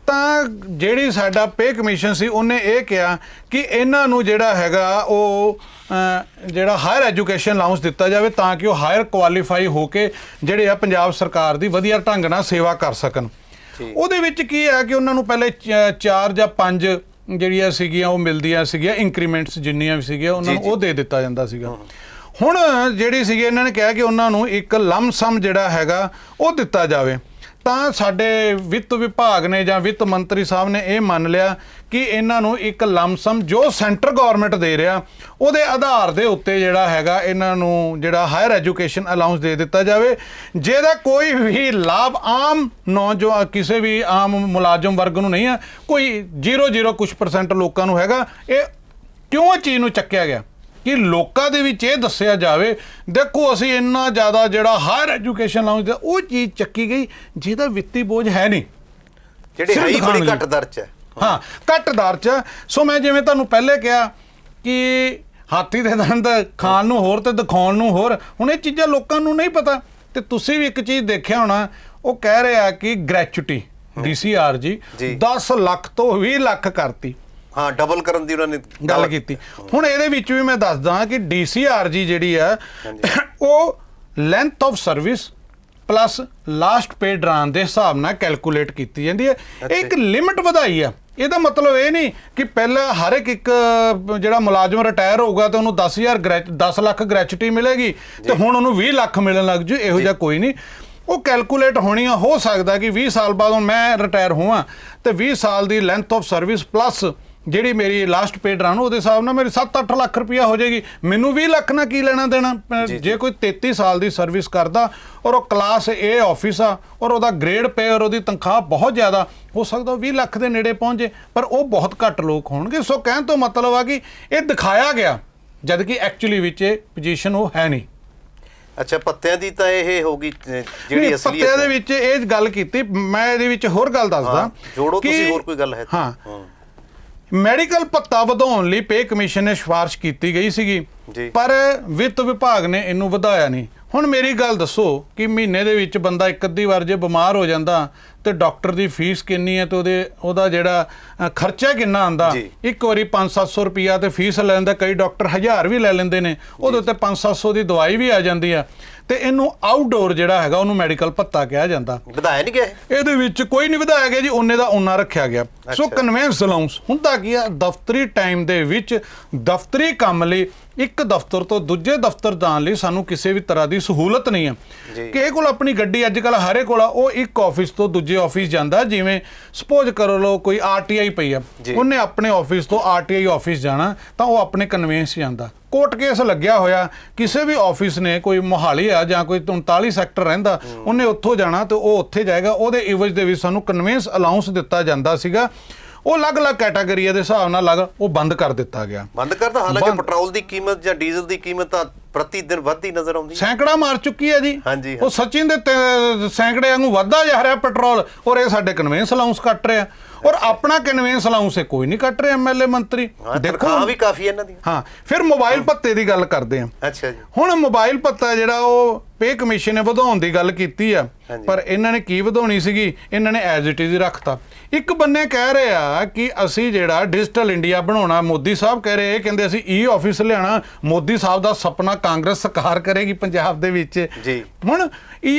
ਤਾਂ ਜਿਹੜੀ ਸਾਡਾ ਪੇ ਕਮਿਸ਼ਨ ਸੀ ਉਹਨੇ ਇਹ ਕਿਹਾ ਕਿ ਇਹਨਾਂ ਨੂੰ ਜਿਹੜਾ ਹੈਗਾ ਉਹ ਜਿਹੜਾ ਹਾਇਰ ਐਜੂਕੇਸ਼ਨ ਅਲਾਊਂਸ ਦਿੱਤਾ ਜਾਵੇ ਤਾਂ ਕਿ ਉਹ ਹਾਇਰ ਕੁਆਲੀਫਾਈ ਹੋ ਕੇ ਜਿਹੜੇ ਆ ਪੰਜਾਬ ਸਰਕਾਰ ਦੀ ਵਧੀਆ ਢੰਗ ਨਾਲ ਸੇਵਾ ਕਰ ਸਕਣ। ਉਹਦੇ ਵਿੱਚ ਕੀ ਹੈ ਕਿ ਉਹਨਾਂ ਨੂੰ ਪਹਿਲੇ 4 ਜਾਂ 5 ਜਿਹੜੀਆਂ ਸੀਗੀਆਂ ਉਹ ਮਿਲਦੀਆਂ ਸੀਗੀਆਂ, ਇੰਕਰੀਮੈਂਟਸ ਜਿੰਨੀਆਂ ਵੀ ਸੀਗੀਆਂ ਉਹਨਾਂ ਨੂੰ ਉਹ ਦੇ ਦਿੱਤਾ ਜਾਂਦਾ ਸੀਗਾ। ਹੁਣ ਜਿਹੜੀ ਸੀਗੀ ਇਹਨਾਂ ਨੇ ਕਿਹਾ ਕਿ ਉਹਨਾਂ ਨੂੰ ਇੱਕ ਲੰਮਸਮ ਜਿਹੜਾ ਹੈਗਾ ਉਹ ਦਿੱਤਾ ਜਾਵੇ, ਤਾਂ ਸਾਡੇ ਵਿੱਤ ਵਿਭਾਗ ਨੇ ਜਾਂ ਵਿੱਤ ਮੰਤਰੀ ਸਾਹਿਬ ਨੇ ਇਹ ਮੰਨ ਲਿਆ ਕਿ ਇਹਨਾਂ ਨੂੰ ਇੱਕ ਲੰਮਸਮ ਜੋ ਸੈਂਟਰ ਗਵਰਨਮੈਂਟ ਦੇ ਰਿਹਾ ਉਹਦੇ ਆਧਾਰ ਦੇ ਉੱਤੇ ਜਿਹੜਾ ਹੈਗਾ ਇਹਨਾਂ ਨੂੰ ਜਿਹੜਾ ਹਾਇਰ ਐਜੂਕੇਸ਼ਨ ਅਲਾਊਂਸ ਦੇ ਦਿੱਤਾ ਜਾਵੇ, ਜਿਹਦਾ ਕੋਈ ਵੀ ਲਾਭ ਆਮ ਨੌਜਵਾਨ ਕਿਸੇ ਵੀ ਆਮ ਮੁਲਾਜ਼ਮ ਵਰਗ ਨੂੰ ਨਹੀਂ ਹੈ, ਕੋਈ 0 ਕੁਛ % ਲੋਕਾਂ ਨੂੰ ਹੈਗਾ। ਇਹ ਕਿਉਂ ਇਹ ਚੀਜ਼ ਨੂੰ ਚੱਕਿਆ ਗਿਆ ਕਿ ਲੋਕਾਂ ਦੇ ਵਿੱਚ ਇਹ ਦੱਸਿਆ ਜਾਵੇ, ਦੇਖੋ ਅਸੀਂ ਇੰਨਾ ਜ਼ਿਆਦਾ ਜਿਹੜਾ ਹਾਇਰ ਐਜੂਕੇਸ਼ਨ ਅਲਾਊਂਸ ਦਾ ਉਹ ਚੀਜ਼ ਚੱਕੀ ਗਈ ਜਿਹਦਾ ਵਿੱਤੀ ਬੋਝ ਹੈ ਨਹੀਂ, ਜਿਹੜੀ ਬੜੀ ਘੱਟ ਦਰ 'ਚ ਹੈ। ਹਾਂ, ਘੱਟ ਦਰ 'ਚ। ਸੋ ਮੈਂ ਜਿਵੇਂ ਤੁਹਾਨੂੰ ਪਹਿਲੇ ਕਿਹਾ ਕਿ ਹਾਥੀ ਦੇ ਦੰਦ ਖਾਣ ਨੂੰ ਹੋਰ ਤੇ ਦਿਖਾਉਣ ਨੂੰ ਹੋਰ, ਹੁਣ ਇਹ ਚੀਜ਼ਾਂ ਲੋਕਾਂ ਨੂੰ ਨਹੀਂ ਪਤਾ। ਤੇ ਤੁਸੀਂ ਵੀ ਇੱਕ ਚੀਜ਼ ਦੇਖਿਆ ਹੋਣਾ, ਉਹ ਕਹਿ ਰਿਹਾ ਕਿ ਗ੍ਰੈਚੁਟੀ DCRG 10 ਲੱਖ ਤੋਂ 20 ਲੱਖ ਕਰਤੀ। ਹਾਂ, ਡਬਲ ਕਰਨ ਦੀ ਉਹਨਾਂ ਨੇ ਗੱਲ ਕੀਤੀ। ਹੁਣ ਇਹਦੇ ਵਿੱਚ ਵੀ ਮੈਂ ਦੱਸਦਾ ਕਿ DCRG ਜਿਹੜੀ ਆ ਉਹ length of service plus last pay drawn ਦੇ ਹਿਸਾਬ ਨਾਲ ਕੈਲਕੂਲੇਟ ਕੀਤੀ ਜਾਂਦੀ ਹੈ। ਇੱਕ ਲਿਮਿਟ ਵਧਾਈ ਆ, ਇਹਦਾ ਮਤਲਬ ਇਹ ਨਹੀਂ ਕਿ ਪਹਿਲਾਂ ਹਰ ਇੱਕ ਜਿਹੜਾ ਮੁਲਾਜ਼ਮ ਰਿਟਾਇਰ ਹੋਊਗਾ ਤੇ ਉਹਨੂੰ 10 ਲੱਖ ਗ੍ਰੈਚੁਟੀ ਮਿਲੇਗੀ ਤੇ ਹੁਣ ਉਹਨੂੰ 20 ਲੱਖ ਮਿਲਣ ਲੱਗ ਜੂ, ਇਹੋ ਜਿਹਾ ਕੋਈ ਨਹੀਂ। ਉਹ ਕੈਲਕੂਲੇਟ ਹੋਣੀਆਂ, ਹੋ ਸਕਦਾ ਕਿ 20 ਸਾਲ ਬਾਅਦ ਹੁਣ ਮੈਂ ਰਿਟਾਇਰ ਹੋਵਾਂ ਤੇ 20 ਸਾਲ ਦੀ ਲੈਂਥ ਆਫ ਸਰਵਿਸ ਪਲੱਸ ਜਿਹੜੀ ਮੇਰੀ ਲਾਸਟ ਪੇ ਡਰਾਨ ਉਹਦੇ ਹਿਸਾਬ ਨਾਲ ਮੇਰੀ 7-8 ਲੱਖ ਰੁਪਇਆ ਹੋ ਜਾਏਗੀ। ਮੈਨੂੰ 20 ਲੱਖ ਨਾਲ ਕੀ ਲੈਣਾ ਦੇਣਾ? ਜੇ ਕੋਈ 33 ਸਾਲ ਦੀ ਸਰਵਿਸ ਕਰਦਾ ਔਰ ਉਹ ਕਲਾਸ A ਆਫਿਸ ਆ ਔਰ ਉਹਦਾ ਗ੍ਰੇਡ ਪੇ ਔਰ ਉਹਦੀ ਤਨਖਾਹ ਬਹੁਤ ਜ਼ਿਆਦਾ, ਹੋ ਸਕਦਾ 20 ਲੱਖ ਦੇ ਨੇੜੇ ਪਹੁੰਚੇ, ਪਰ ਉਹ ਬਹੁਤ ਘੱਟ ਲੋਕ ਹੋਣਗੇ। ਸੋ ਕਹਿਣ ਤੋਂ ਮਤਲਬ ਆ ਕਿ ਇਹ ਦਿਖਾਇਆ ਗਿਆ ਜਦ ਕਿ ਐਕਚੁਅਲੀ ਵਿੱਚ ਇਹ ਪੋਜੀਸ਼ਨ ਉਹ ਹੈ ਨਹੀਂ। ਅੱਛਾ, ਪੱਤਿਆਂ ਦੀ ਤਾਂ ਇਹ ਹੋਗੀ ਜਿਹੜੀ ਅਸਲੀਅਤ ਪੱਤਿਆਂ ਦੇ ਵਿੱਚ ਇਹ ਗੱਲ ਕੀਤੀ। ਮੈਂ ਇਹਦੇ ਵਿੱਚ ਹੋਰ ਗੱਲ ਦੱਸਦਾ, ਜੋੜੋ ਤੁਸੀਂ ਹੋਰ ਕੋਈ ਗੱਲ ਹੈ। ਹਾਂ, ਮੈਡੀਕਲ ਭੱਤਾ ਵਧਾਉਣ ਲਈ ਪੇ ਕਮਿਸ਼ਨ ਨੇ ਸਿਫਾਰਿਸ਼ ਕੀਤੀ ਗਈ ਸੀਗੀ, ਪਰ ਵਿੱਤ ਵਿਭਾਗ ਨੇ ਇਹਨੂੰ ਵਧਾਇਆ ਨਹੀਂ। ਹੁਣ ਮੇਰੀ ਗੱਲ ਦੱਸੋ ਕਿ ਮਹੀਨੇ ਦੇ ਵਿੱਚ ਬੰਦਾ ਇੱਕ ਅੱਧੀ ਵਾਰ ਜੇ ਬਿਮਾਰ ਹੋ ਜਾਂਦਾ ਤੇ ਡਾਕਟਰ ਦੀ ਫੀਸ ਕਿੰਨੀ ਹੈ ਤੇ ਉਹਦਾ ਜਿਹੜਾ ਖਰਚਾ ਕਿੰਨਾ ਆਉਂਦਾ। ਇੱਕ ਵਾਰੀ 500-700 ਰੁਪਈਆ ਤੇ ਫੀਸ ਲੈ ਲੈਂਦਾ, ਕਈ ਡਾਕਟਰ 1000 ਵੀ ਲੈ ਲੈਂਦੇ ਨੇ, ਉਹਦੇ ਉੱਤੇ 500-700 ਦੀ ਦਵਾਈ ਵੀ ਆ ਜਾਂਦੀ ਆ। ਤੇ ਇਹਨੂੰ ਆਊਟਡੋਰ ਜਿਹੜਾ ਹੈਗਾ ਉਹਨੂੰ ਮੈਡੀਕਲ ਭੱਤਾ ਕਿਹਾ ਜਾਂਦਾ। ਵਧਾਇਆ ਨਹੀਂ ਗਿਆ ਇਹਦੇ ਵਿੱਚ ਕੋਈ ਨਹੀਂ ਵਧਾਇਆ ਗਿਆ ਜੀ, ਉਹਨੇ ਦਾ ਓਨਾ ਰੱਖਿਆ ਗਿਆ। ਸੋ ਕਨਵੈਂਸ ਅਲਾਊਂਸ ਹੁੰਦਾ ਕੀ ਆ, ਦਫ਼ਤਰੀ ਟਾਈਮ ਦੇ ਵਿੱਚ ਦਫ਼ਤਰੀ ਕੰਮ ਲਈ ਇੱਕ ਦਫ਼ਤਰ ਤੋਂ ਦੂਜੇ ਦਫ਼ਤਰ ਜਾਣ ਲਈ ਸਾਨੂੰ ਕਿਸੇ ਵੀ ਤਰ੍ਹਾਂ ਦੀ ਸਹੂਲਤ ਨਹੀਂ ਹੈ। ਕਿਸੇ ਕੋਲ ਆਪਣੀ ਗੱਡੀ ਅੱਜ ਕੱਲ੍ਹ ਹਰੇ ਕੋਲ ਆ, ਉਹ ਇੱਕ ਆਫਿਸ ਤੋਂ ਦੂਜੇ ਆਫਿਸ ਜਾਂਦਾ। ਜਿਵੇਂ ਸਪੋਜ਼ ਕਰੋ ਲਓ ਕੋਈ RTI ਪਈ ਆ, ਉਹਨੇ ਆਪਣੇ ਆਫਿਸ ਤੋਂ RTI ਆਫਿਸ ਜਾਣਾ ਤਾਂ ਉਹ ਆਪਣੇ ਕਨਵੈਂਸ ਜਾਂਦਾ। ਕੋਰਟ ਕੇਸ ਲੱਗਿਆ ਹੋਇਆ ਕਿਸੇ ਵੀ ਆਫਿਸ ਨੇ, ਕੋਈ ਮੋਹਾਲੀ ਆ ਜਾਂ ਕੋਈ 39 ਸੈਕਟਰ ਰਹਿੰਦਾ, ਉਹਨੇ ਉੱਥੋਂ ਜਾਣਾ ਤੇ ਉਹ ਉੱਥੇ ਜਾਏਗਾ। ਉਹਦੇ ਇਵਜ ਦੇ ਵਿੱਚ ਸਾਨੂੰ ਕਨਵੈਂਸ ਅਲਾਊਂਸ ਦਿੱਤਾ ਜਾਂਦਾ ਸੀਗਾ। ਉਹ ਅਲੱਗ-ਅਲੱਗ ਕੈਟਾਗਰੀ ਦੇ ਹਿਸਾਬ ਨਾਲ ਉਹ ਬੰਦ ਕਰ ਦਿੱਤਾ ਗਿਆ। ਬੰਦ ਕਰਤਾ, ਹਾਲਾਂਕਿ ਪੈਟਰੋਲ ਦੀ ਕੀਮਤ ਜਾਂ ਡੀਜ਼ਲ ਦੀ ਕੀਮਤ ਤਾਂ ਪ੍ਰਤੀ ਦਿਨ ਵੱਧਦੀ ਨਜ਼ਰ ਆਉਂਦੀ, ਸੈਂਕੜਾ ਮਾਰ ਚੁੱਕੀ ਹੈ ਜੀ। ਹਾਂਜੀ, ਉਹ ਸਚਿਨ ਦੇ ਸੈਂਕੜੇ ਵਾਂਗੂ ਵੱਧਦਾ ਜਾ ਰਿਹਾ ਪੈਟਰੋਲ, ਔਰ ਇਹ ਸਾਡੇ ਕਨਵੈਂਸ ਅਲਾਊਂਸ ਕੱਟ ਰਿਹਾ। ਔਰ ਆਪਣਾ ਕਨਵੈਂਸ ਅਲਾਊਂਸ ਕੋਈ ਨਹੀਂ ਕੱਟ ਰਿਹਾ MLA ਮੰਤਰੀ। ਦੇਖੋ ਵੀ ਕਾਫੀ ਇਹਨਾਂ ਦੀ। ਹਾਂ, ਫਿਰ ਮੋਬਾਈਲ ਭੱਤੇ ਦੀ ਗੱਲ ਕਰਦੇ ਆ। ਅੱਛਾ ਜੀ, ਹੁਣ ਮੋਬਾਈਲ ਭੱਤਾ ਜਿਹੜਾ ਉਹ ਪੇ ਕਮਿਸ਼ਨ ਨੇ ਵਧਾਉਣ ਦੀ ਗੱਲ ਕੀਤੀ ਆ, ਪਰ ਇਹਨਾਂ ਨੇ ਕੀ ਵਧਾਉਣੀ ਸੀਗੀ, ਇਹਨਾਂ ਨੇ ਐਜ਼ ਇਟ ਇਜ਼ ਹੀ ਰੱਖਤਾ। ਇੱਕ ਬੰਨੇ ਕਹਿ ਰਹੇ ਆ ਕਿ ਅਸੀਂ ਜਿਹੜਾ ਡਿਜੀਟਲ ਇੰਡੀਆ ਬਣਾਉਣਾ, ਮੋਦੀ ਸਾਹਿਬ ਕਹਿ ਰਹੇ, ਇਹ ਕਹਿੰਦੇ ਅਸੀਂ ਆਫਿਸ ਲਿਆਉਣਾ। ਮੋਦੀ ਸਾਹਿਬ ਦਾ ਸੁਪਨਾ ਕਾਂਗਰਸ ਸਰਕਾਰ ਕਰੇਗੀ ਪੰਜਾਬ ਦੇ ਵਿੱਚ। ਹੁਣ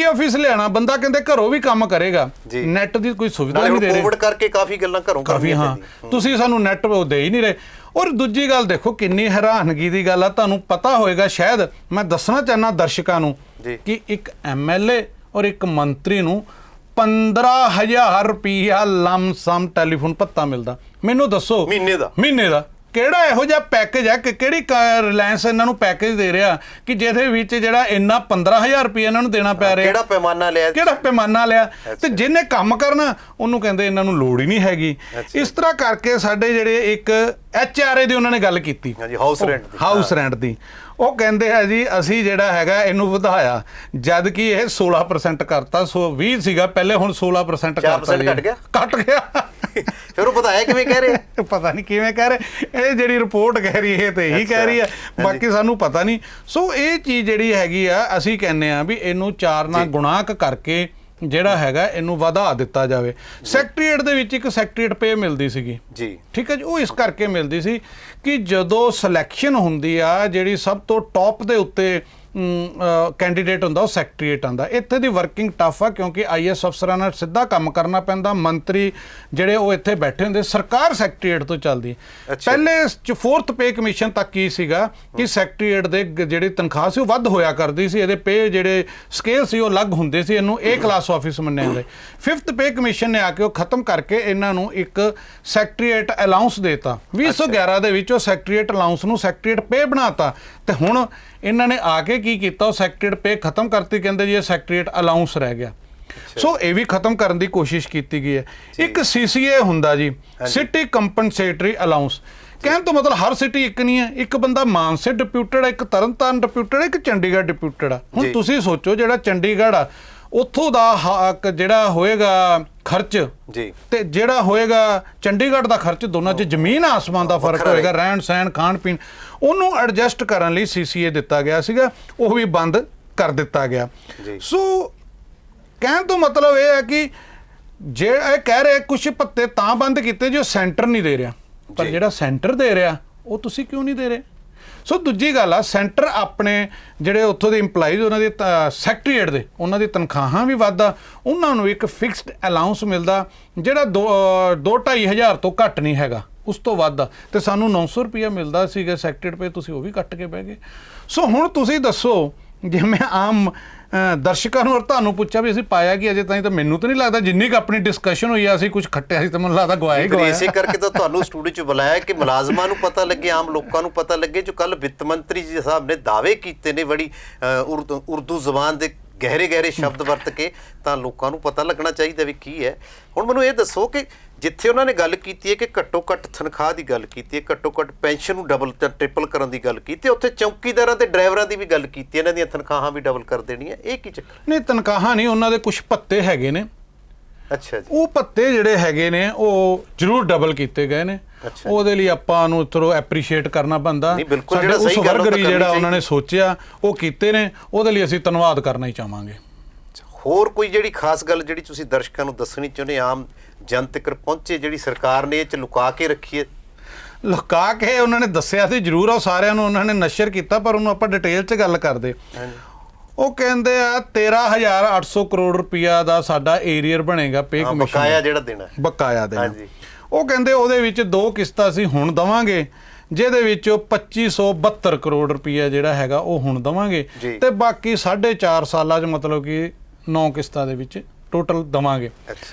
ਆਫਿਸ ਲਿਆਉਣਾ, ਬੰਦਾ ਕਹਿੰਦੇ ਘਰੋਂ ਵੀ ਕੰਮ ਕਰੇਗਾ, ਨੈਟ ਦੀ ਕੋਈ ਸੁਵਿਧਾ ਨਹੀਂ ਦੇ ਰਹੇ। ਕੋਵਿਡ ਕਰਕੇ ਕਾਫੀ ਗੱਲਾਂ ਘਰੋਂ ਕਾਫੀ, ਹਾਂ, ਤੁਸੀਂ ਸਾਨੂੰ ਨੈਟ ਦੇ ਹੀ ਨਹੀਂ ਰਹੇ। ਔਰ ਦੂਜੀ ਗੱਲ ਦੇਖੋ ਕਿੰਨੀ ਹੈਰਾਨਗੀ ਦੀ ਗੱਲ ਆ, ਤੁਹਾਨੂੰ ਪਤਾ ਹੋਏਗਾ ਸ਼ਾਇਦ, ਮੈਂ ਦੱਸਣਾ ਚਾਹੁੰਦਾ ਦਰਸ਼ਕਾਂ ਨੂੰ ਕਿ ਇੱਕ MLA ਔਰ ਇੱਕ ਮੰਤਰੀ ਨੂੰ 15,000 ਰੁਪਈਆ ਲਮਸਮ ਟੈਲੀਫੋਨ ਭੱਤਾ ਮਿਲਦਾ। ਮੈਨੂੰ ਦੱਸੋ ਮਹੀਨੇ ਦਾ ਕਿਹੜਾ ਇਹੋ ਜਿਹਾ ਪੈਕੇਜ ਹੈ ਕਿ ਕਿਹੜੀ ਰਿਲਾਇੰਸ ਇਹਨਾਂ ਨੂੰ ਪੈਕੇਜ ਦੇ ਰਿਹਾ ਕਿ ਜਿਹਦੇ ਵਿੱਚ ਜਿਹੜਾ ਇੰਨਾ 15,000 ਰੁਪਏ ਇਹਨਾਂ ਨੂੰ ਦੇਣਾ ਪੈ ਰਿਹਾ? ਕਿਹੜਾ ਪੈਮਾਨਾ ਲਿਆ? ਤੇ ਜਿਹਨੇ ਕੰਮ ਕਰਨਾ ਉਹਨੂੰ ਕਹਿੰਦੇ ਇਹਨਾਂ ਨੂੰ ਲੋੜ ਹੀ ਨਹੀਂ ਹੈਗੀ। ਇਸ ਤਰ੍ਹਾਂ ਕਰਕੇ ਸਾਡੇ ਜਿਹੜੇ ਇੱਕ HRA ਦੀ ਉਹਨਾਂ ਨੇ ਗੱਲ ਕੀਤੀ, ਹਾਊਸ ਰੈਂਟ ਦੀ, ਉਹ ਕਹਿੰਦੇ ਆ ਜੀ ਅਸੀਂ ਜਿਹੜਾ ਹੈਗਾ ਇਹਨੂੰ ਵਧਾਇਆ, ਜਦ ਕਿ ਇਹ 16% ਕਰਤਾ। 20 ਸੀਗਾ ਪਹਿਲੇ, ਹੁਣ 16% ਕਰਤਾ, ਘਟ ਗਿਆ। ਫਿਰ ਉਹ ਵਧਾਇਆ ਕਿਵੇਂ ਕਹਿ ਰਹੇ? ਪਤਾ ਨਹੀਂ ਕਿਵੇਂ ਕਹਿ ਰਹੇ, ਇਹ ਜਿਹੜੀ ਰਿਪੋਰਟ ਕਹਿ ਰਹੀ ਹੈ ਤੇ ਇਹੀ ਕਹਿ ਰਹੀ ਹੈ, ਬਾਕੀ ਸਾਨੂੰ ਪਤਾ ਨਹੀਂ। ਸੋ ਇਹ ਚੀਜ਼ ਜਿਹੜੀ ਹੈਗੀ ਆ, ਅਸੀਂ ਕਹਿੰਦੇ ਆ ਵੀ ਇਹਨੂੰ 4 ਨਾਲ ਗੁਣਾਕ ਕਰਕੇ ਜਿਹੜਾ ਹੈਗਾ ਇਹਨੂੰ ਵਧਾ ਦਿੱਤਾ ਜਾਵੇ। ਸੈਕਟਰੀਏਟ ਦੇ ਵਿੱਚ ਇੱਕ ਸੈਕਟਰੀਏਟ ਪੇ ਮਿਲਦੀ ਸੀਗੀ ਜੀ, ਠੀਕ ਹੈ ਜੀ। ਉਹ ਇਸ ਕਰਕੇ ਮਿਲਦੀ ਸੀ ਕਿ ਜਦੋਂ ਸਿਲੈਕਸ਼ਨ ਹੁੰਦੀ ਆ, ਜਿਹੜੀ ਸਭ ਤੋਂ ਟੌਪ ਦੇ ਉੱਤੇ ਕੈਂਡੀਡੇਟ ਹੁੰਦਾ ਉਹ ਸੈਕਟਰੀਏਟ ਆਉਂਦਾ। ਇੱਥੇ ਦੀ ਵਰਕਿੰਗ ਟਫ ਆ ਕਿਉਂਕਿ IAS ਅਫਸਰਾਂ ਨਾਲ ਸਿੱਧਾ ਕੰਮ ਕਰਨਾ ਪੈਂਦਾ। ਮੰਤਰੀ ਜਿਹੜੇ ਉਹ ਇੱਥੇ ਬੈਠੇ ਹੁੰਦੇ, ਸਰਕਾਰ ਸੈਕਟਰੀਏਟ ਤੋਂ ਚੱਲਦੀ। ਪਹਿਲੇ 4th ਪੇ ਕਮਿਸ਼ਨ ਤੱਕ ਕੀ ਸੀਗਾ ਕਿ ਸੈਕਟਰੀਏਟ ਦੇ ਜਿਹੜੀ ਤਨਖਾਹ ਸੀ ਉਹ ਵੱਧ ਹੋਇਆ ਕਰਦੀ ਸੀ, ਇਹਦੇ ਪੇ ਜਿਹੜੇ ਸਕੇਲ ਸੀ ਉਹ ਅਲੱਗ ਹੁੰਦੇ ਸੀ, ਇਹਨੂੰ A ਕਲਾਸ ਆਫਿਸ ਮੰਨਿਆ ਜਾਂਦਾ। 5th ਪੇ ਕਮਿਸ਼ਨ ਨੇ ਆ ਕੇ ਉਹ ਖਤਮ ਕਰਕੇ ਇਹਨਾਂ ਨੂੰ ਇੱਕ ਸੈਕਟਰੀਏਟ ਅਲਾਊਂਸ ਦੇਤਾ। 2011 ਦੇ ਵਿੱਚ ਉਹ ਸੈਕਟਰੀਏਟ ਅਲਾਊਂਸ ਨੂੰ ਸੈਕਟਰੀਏਟ ਪੇ ਬਣਾਤਾ ਤੇ ਹੁਣ ਇਹਨਾਂ ਨੇ ਆ ਕੇ ਕੀ ਕੀਤਾ, ਉਹ ਸੈਕਟਰੀਏਟ ਪੇ ਖਤਮ ਕਰਤੀ, ਕਹਿੰਦੇ ਜੀ ਇਹ ਸੈਕਟਰੀਏਟ ਅਲਾਊਂਸ ਰਹਿ ਗਿਆ। ਸੋ ਇਹ ਵੀ ਖਤਮ ਕਰਨ ਦੀ ਕੋਸ਼ਿਸ਼ ਕੀਤੀ ਗਈ ਹੈ। ਇੱਕ CCA ਹੁੰਦਾ ਜੀ, ਸਿਟੀ ਕੰਪਨਸੇਟਰੀ ਅਲਾਊਂਸ। ਕਹਿਣ ਤੋਂ ਮਤਲਬ ਹਰ ਸਿਟੀ ਇੱਕ ਨਹੀਂ ਹੈ, ਇੱਕ ਬੰਦਾ ਮਾਨਸੇ ਡਿਪਿਊਟਡ ਹੈ, ਇੱਕ ਤਰਨਤਾਰਨ ਡਿਪਿਊਟਡ ਹੈ, ਇੱਕ ਚੰਡੀਗੜ੍ਹ ਡਿਪਿਊਟਡ ਆ। ਹੁਣ ਤੁਸੀਂ ਸੋਚੋ ਜਿਹੜਾ ਚੰਡੀਗੜ੍ਹ ਆ ਉੱਥੋਂ ਦਾ ਜਿਹੜਾ ਹੋਏਗਾ ਖਰਚ ਜੀ ਤੇ ਜਿਹੜਾ ਹੋਏਗਾ ਚੰਡੀਗੜ੍ਹ ਦਾ ਖਰਚ, ਦੋਨਾਂ 'ਚ ਜ਼ਮੀਨ ਆਸਮਾਨ ਦਾ ਫਰਕ ਹੋਏਗਾ, ਰਹਿਣ ਸਹਿਣ ਖਾਣ ਪੀਣ। ਉਹਨੂੰ ਐਡਜਸਟ ਕਰਨ ਲਈ CCA ਦਿੱਤਾ ਗਿਆ ਸੀਗਾ, ਉਹ ਵੀ ਬੰਦ ਕਰ ਦਿੱਤਾ ਗਿਆ। ਸੋ ਕਹਿਣ ਤੋਂ ਮਤਲਬ ਇਹ ਹੈ ਕਿ ਜੇ ਇਹ ਕਹਿ ਰਹੇ ਕੁਛ ਭੱਤੇ ਤਾਂ ਬੰਦ ਕੀਤੇ ਜੋ ਸੈਂਟਰ ਨਹੀਂ ਦੇ ਰਿਹਾ, ਪਰ ਜਿਹੜਾ ਸੈਂਟਰ ਦੇ ਰਿਹਾ ਉਹ ਤੁਸੀਂ ਕਿਉਂ ਨਹੀਂ ਦੇ ਰਹੇ? ਸੋ ਦੂਜੀ ਗੱਲ ਆ, ਸੈਂਟਰ ਆਪਣੇ ਜਿਹੜੇ ਉੱਥੋਂ ਦੇ ਇੰਪਲਾਈਜ਼ ਉਹਨਾਂ ਦੇ ਸੈਕਟਰੀਏਟ ਦੇ ਉਹਨਾਂ ਦੀ ਤਨਖਾਹਾਂ ਵੀ ਵੱਧਦਾ, ਉਹਨਾਂ ਨੂੰ ਇੱਕ ਫਿਕਸਡ ਅਲਾਊਂਸ ਮਿਲਦਾ ਜਿਹੜਾ 2-2.5 ਹਜ਼ਾਰ ਤੋਂ ਘੱਟ ਨਹੀਂ ਹੈਗਾ, ਉਸ ਤੋਂ ਵੱਧ ਆ। ਤੇ ਸਾਨੂੰ 900 ਰੁਪਇਆ ਮਿਲਦਾ ਸੀਗਾ ਸੈਕਟਰੀਏਟ ਪੇ, ਤੁਸੀਂ ਉਹ ਵੀ ਕੱਟ ਕੇ ਬਹਿ ਗਏ। ਸੋ ਹੁਣ ਤੁਸੀਂ ਦੱਸੋ, ਜੇ ਮੈਂ ਆਮ ਦਰਸ਼ਕਾਂ ਨੂੰ ਔਰ ਤੁਹਾਨੂੰ ਪੁੱਛਿਆ ਵੀ ਅਸੀਂ ਪਾਇਆ ਕਿ ਅਜੇ ਤਾਈਂ ਤਾਂ ਮੈਨੂੰ ਤਾਂ ਨਹੀਂ ਲੱਗਦਾ, ਜਿੰਨੀ ਕੁ ਆਪਣੀ ਡਿਸਕਸ਼ਨ ਹੋਈ ਆ ਅਸੀਂ ਕੁਝ ਖੱਟਿਆ ਸੀ ਤਾਂ ਮੈਨੂੰ ਲੱਗਦਾ ਗਵਾਇਆ ਹੀ ਗਵਾਇਆ। ਇਸੇ ਕਰਕੇ ਤਾਂ ਤੁਹਾਨੂੰ ਸਟੂਡੀਓ 'ਚ ਬੁਲਾਇਆ ਕਿ ਮੁਲਾਜ਼ਮਾਂ ਨੂੰ ਪਤਾ ਲੱਗੇ, ਆਮ ਲੋਕਾਂ ਨੂੰ ਪਤਾ ਲੱਗੇ। ਜੋ ਕੱਲ ਵਿੱਤ ਮੰਤਰੀ ਜੀ ਸਾਹਿਬ ਨੇ ਦਾਅਵੇ ਕੀਤੇ ਨੇ ਬੜੀ ਉਰਦੂ ਜ਼ਬਾਨ ਦੇ ਗਹਿਰੇ ਸ਼ਬਦ ਵਰਤ ਕੇ, ਤਾਂ ਲੋਕਾਂ ਨੂੰ ਪਤਾ ਲੱਗਣਾ ਚਾਹੀਦਾ ਵੀ ਕੀ ਹੈ। ਹੁਣ ਮੈਨੂੰ ਇਹ ਦੱਸੋ ਕਿ ਜਿੱਥੇ ਉਹਨਾਂ ਨੇ ਗੱਲ ਕੀਤੀ ਹੈ ਕਿ ਘੱਟੋ ਘੱਟ ਤਨਖਾਹ ਦੀ ਗੱਲ ਕੀਤੀ ਹੈ, ਘੱਟੋ ਘੱਟ ਪੈਨਸ਼ਨ ਨੂੰ ਡਬਲ ਜਾਂ ਟ੍ਰਿਪਲ ਕਰਨ ਦੀ ਗੱਲ ਕੀਤੀ, ਉੱਥੇ ਚੌਕੀਦਾਰਾਂ ਤੇ ਡਰਾਈਵਰਾਂ ਦੀ ਵੀ ਗੱਲ ਕੀਤੀ, ਇਹਨਾਂ ਦੀਆਂ ਤਨਖਾਹਾਂ ਵੀ ਡਬਲ ਕਰ ਦੇਣੀਆਂ। ਇਹ ਕੀ ਚੱਕਰ? ਨਹੀਂ, ਤਨਖਾਹਾਂ ਨਹੀਂ, ਉਹਨਾਂ ਦੇ ਕੁਝ ਭੱਤੇ ਹੈਗੇ ਨੇ। ਅੱਛਾ ਜੀ। ਉਹ ਭੱਤੇ ਜਿਹੜੇ ਹੈਗੇ ਨੇ ਉਹ ਜ਼ਰੂਰ ਡਬਲ ਕੀਤੇ ਗਏ ਨੇ, ਉਹਦੇ ਲਈ ਆਪਾਂ ਨੂੰ ਥੋੜ੍ਹਾ ਐਪਰੀਸ਼ੀਏਟ ਕਰਨਾ ਬਣਦਾ। ਸਾਡੇ ਉਸ ਵਰਗ ਲਈ ਜਿਹੜਾ ਉਹਨਾਂ ਨੇ ਸੋਚਿਆ ਉਹ ਕੀਤੇ ਨੇ, ਉਹਦੇ ਲਈ ਅਸੀਂ ਧੰਨਵਾਦ ਕਰਨਾ ਹੀ ਚਾਹਾਂਗੇ। ਹੋਰ ਕੋਈ ਜਿਹੜੀ ਖਾਸ ਗੱਲ ਜਿਹੜੀ ਤੁਸੀਂ ਦਰਸ਼ਕਾਂ ਨੂੰ ਦੱਸਣੀ ਚਾਹੁੰਦੇ, ਆਮ ਜਨ ਤੱਕ ਪਹੁੰਚੇ, ਜਿਹੜੀ ਸਰਕਾਰ ਨੇ ਇਹ 'ਚ ਲੁਕਾ ਕੇ ਰੱਖੀ ਹੈ? ਲੁਕਾ ਕੇ ਉਹਨਾਂ ਨੇ ਦੱਸਿਆ ਸੀ ਜ਼ਰੂਰ, ਉਹ ਸਾਰਿਆਂ ਨੂੰ ਉਹਨਾਂ ਨੇ ਨਸ਼ਰ ਕੀਤਾ, ਪਰ ਉਹਨੂੰ ਆਪਾਂ ਡਿਟੇਲ 'ਚ ਗੱਲ ਕਰਦੇ। ਉਹ ਕਹਿੰਦੇ ਆ 13,800 ਕਰੋੜ ਰੁਪਇਆ ਦਾ ਸਾਡਾ ਏਰੀਅਰ ਬਣੇਗਾ ਪੇ ਕਮਿਸ਼ਨ, ਬਕਾਇਆ ਜਿਹੜਾ ਦੇਣਾ, ਬਕਾਇਆ ਦੇਣਾ। ਉਹ ਕਹਿੰਦੇ ਉਹਦੇ ਵਿੱਚ 2 ਕਿਸ਼ਤਾਂ ਅਸੀਂ ਹੁਣ ਦੇਵਾਂਗੇ, ਜਿਹਦੇ ਵਿੱਚੋਂ 2572 ਕਰੋੜ ਰੁਪਇਆ ਜਿਹੜਾ ਹੈਗਾ ਉਹ ਹੁਣ ਦੇਵਾਂਗੇ, ਤੇ ਬਾਕੀ 4.5 ਸਾਲਾਂ 'ਚ ਮਤਲਬ ਕਿ 9 ਕਿਸ਼ਤਾਂ ਦੇ ਵਿੱਚ ਟੋਟਲ ਦੇਵਾਂਗੇ।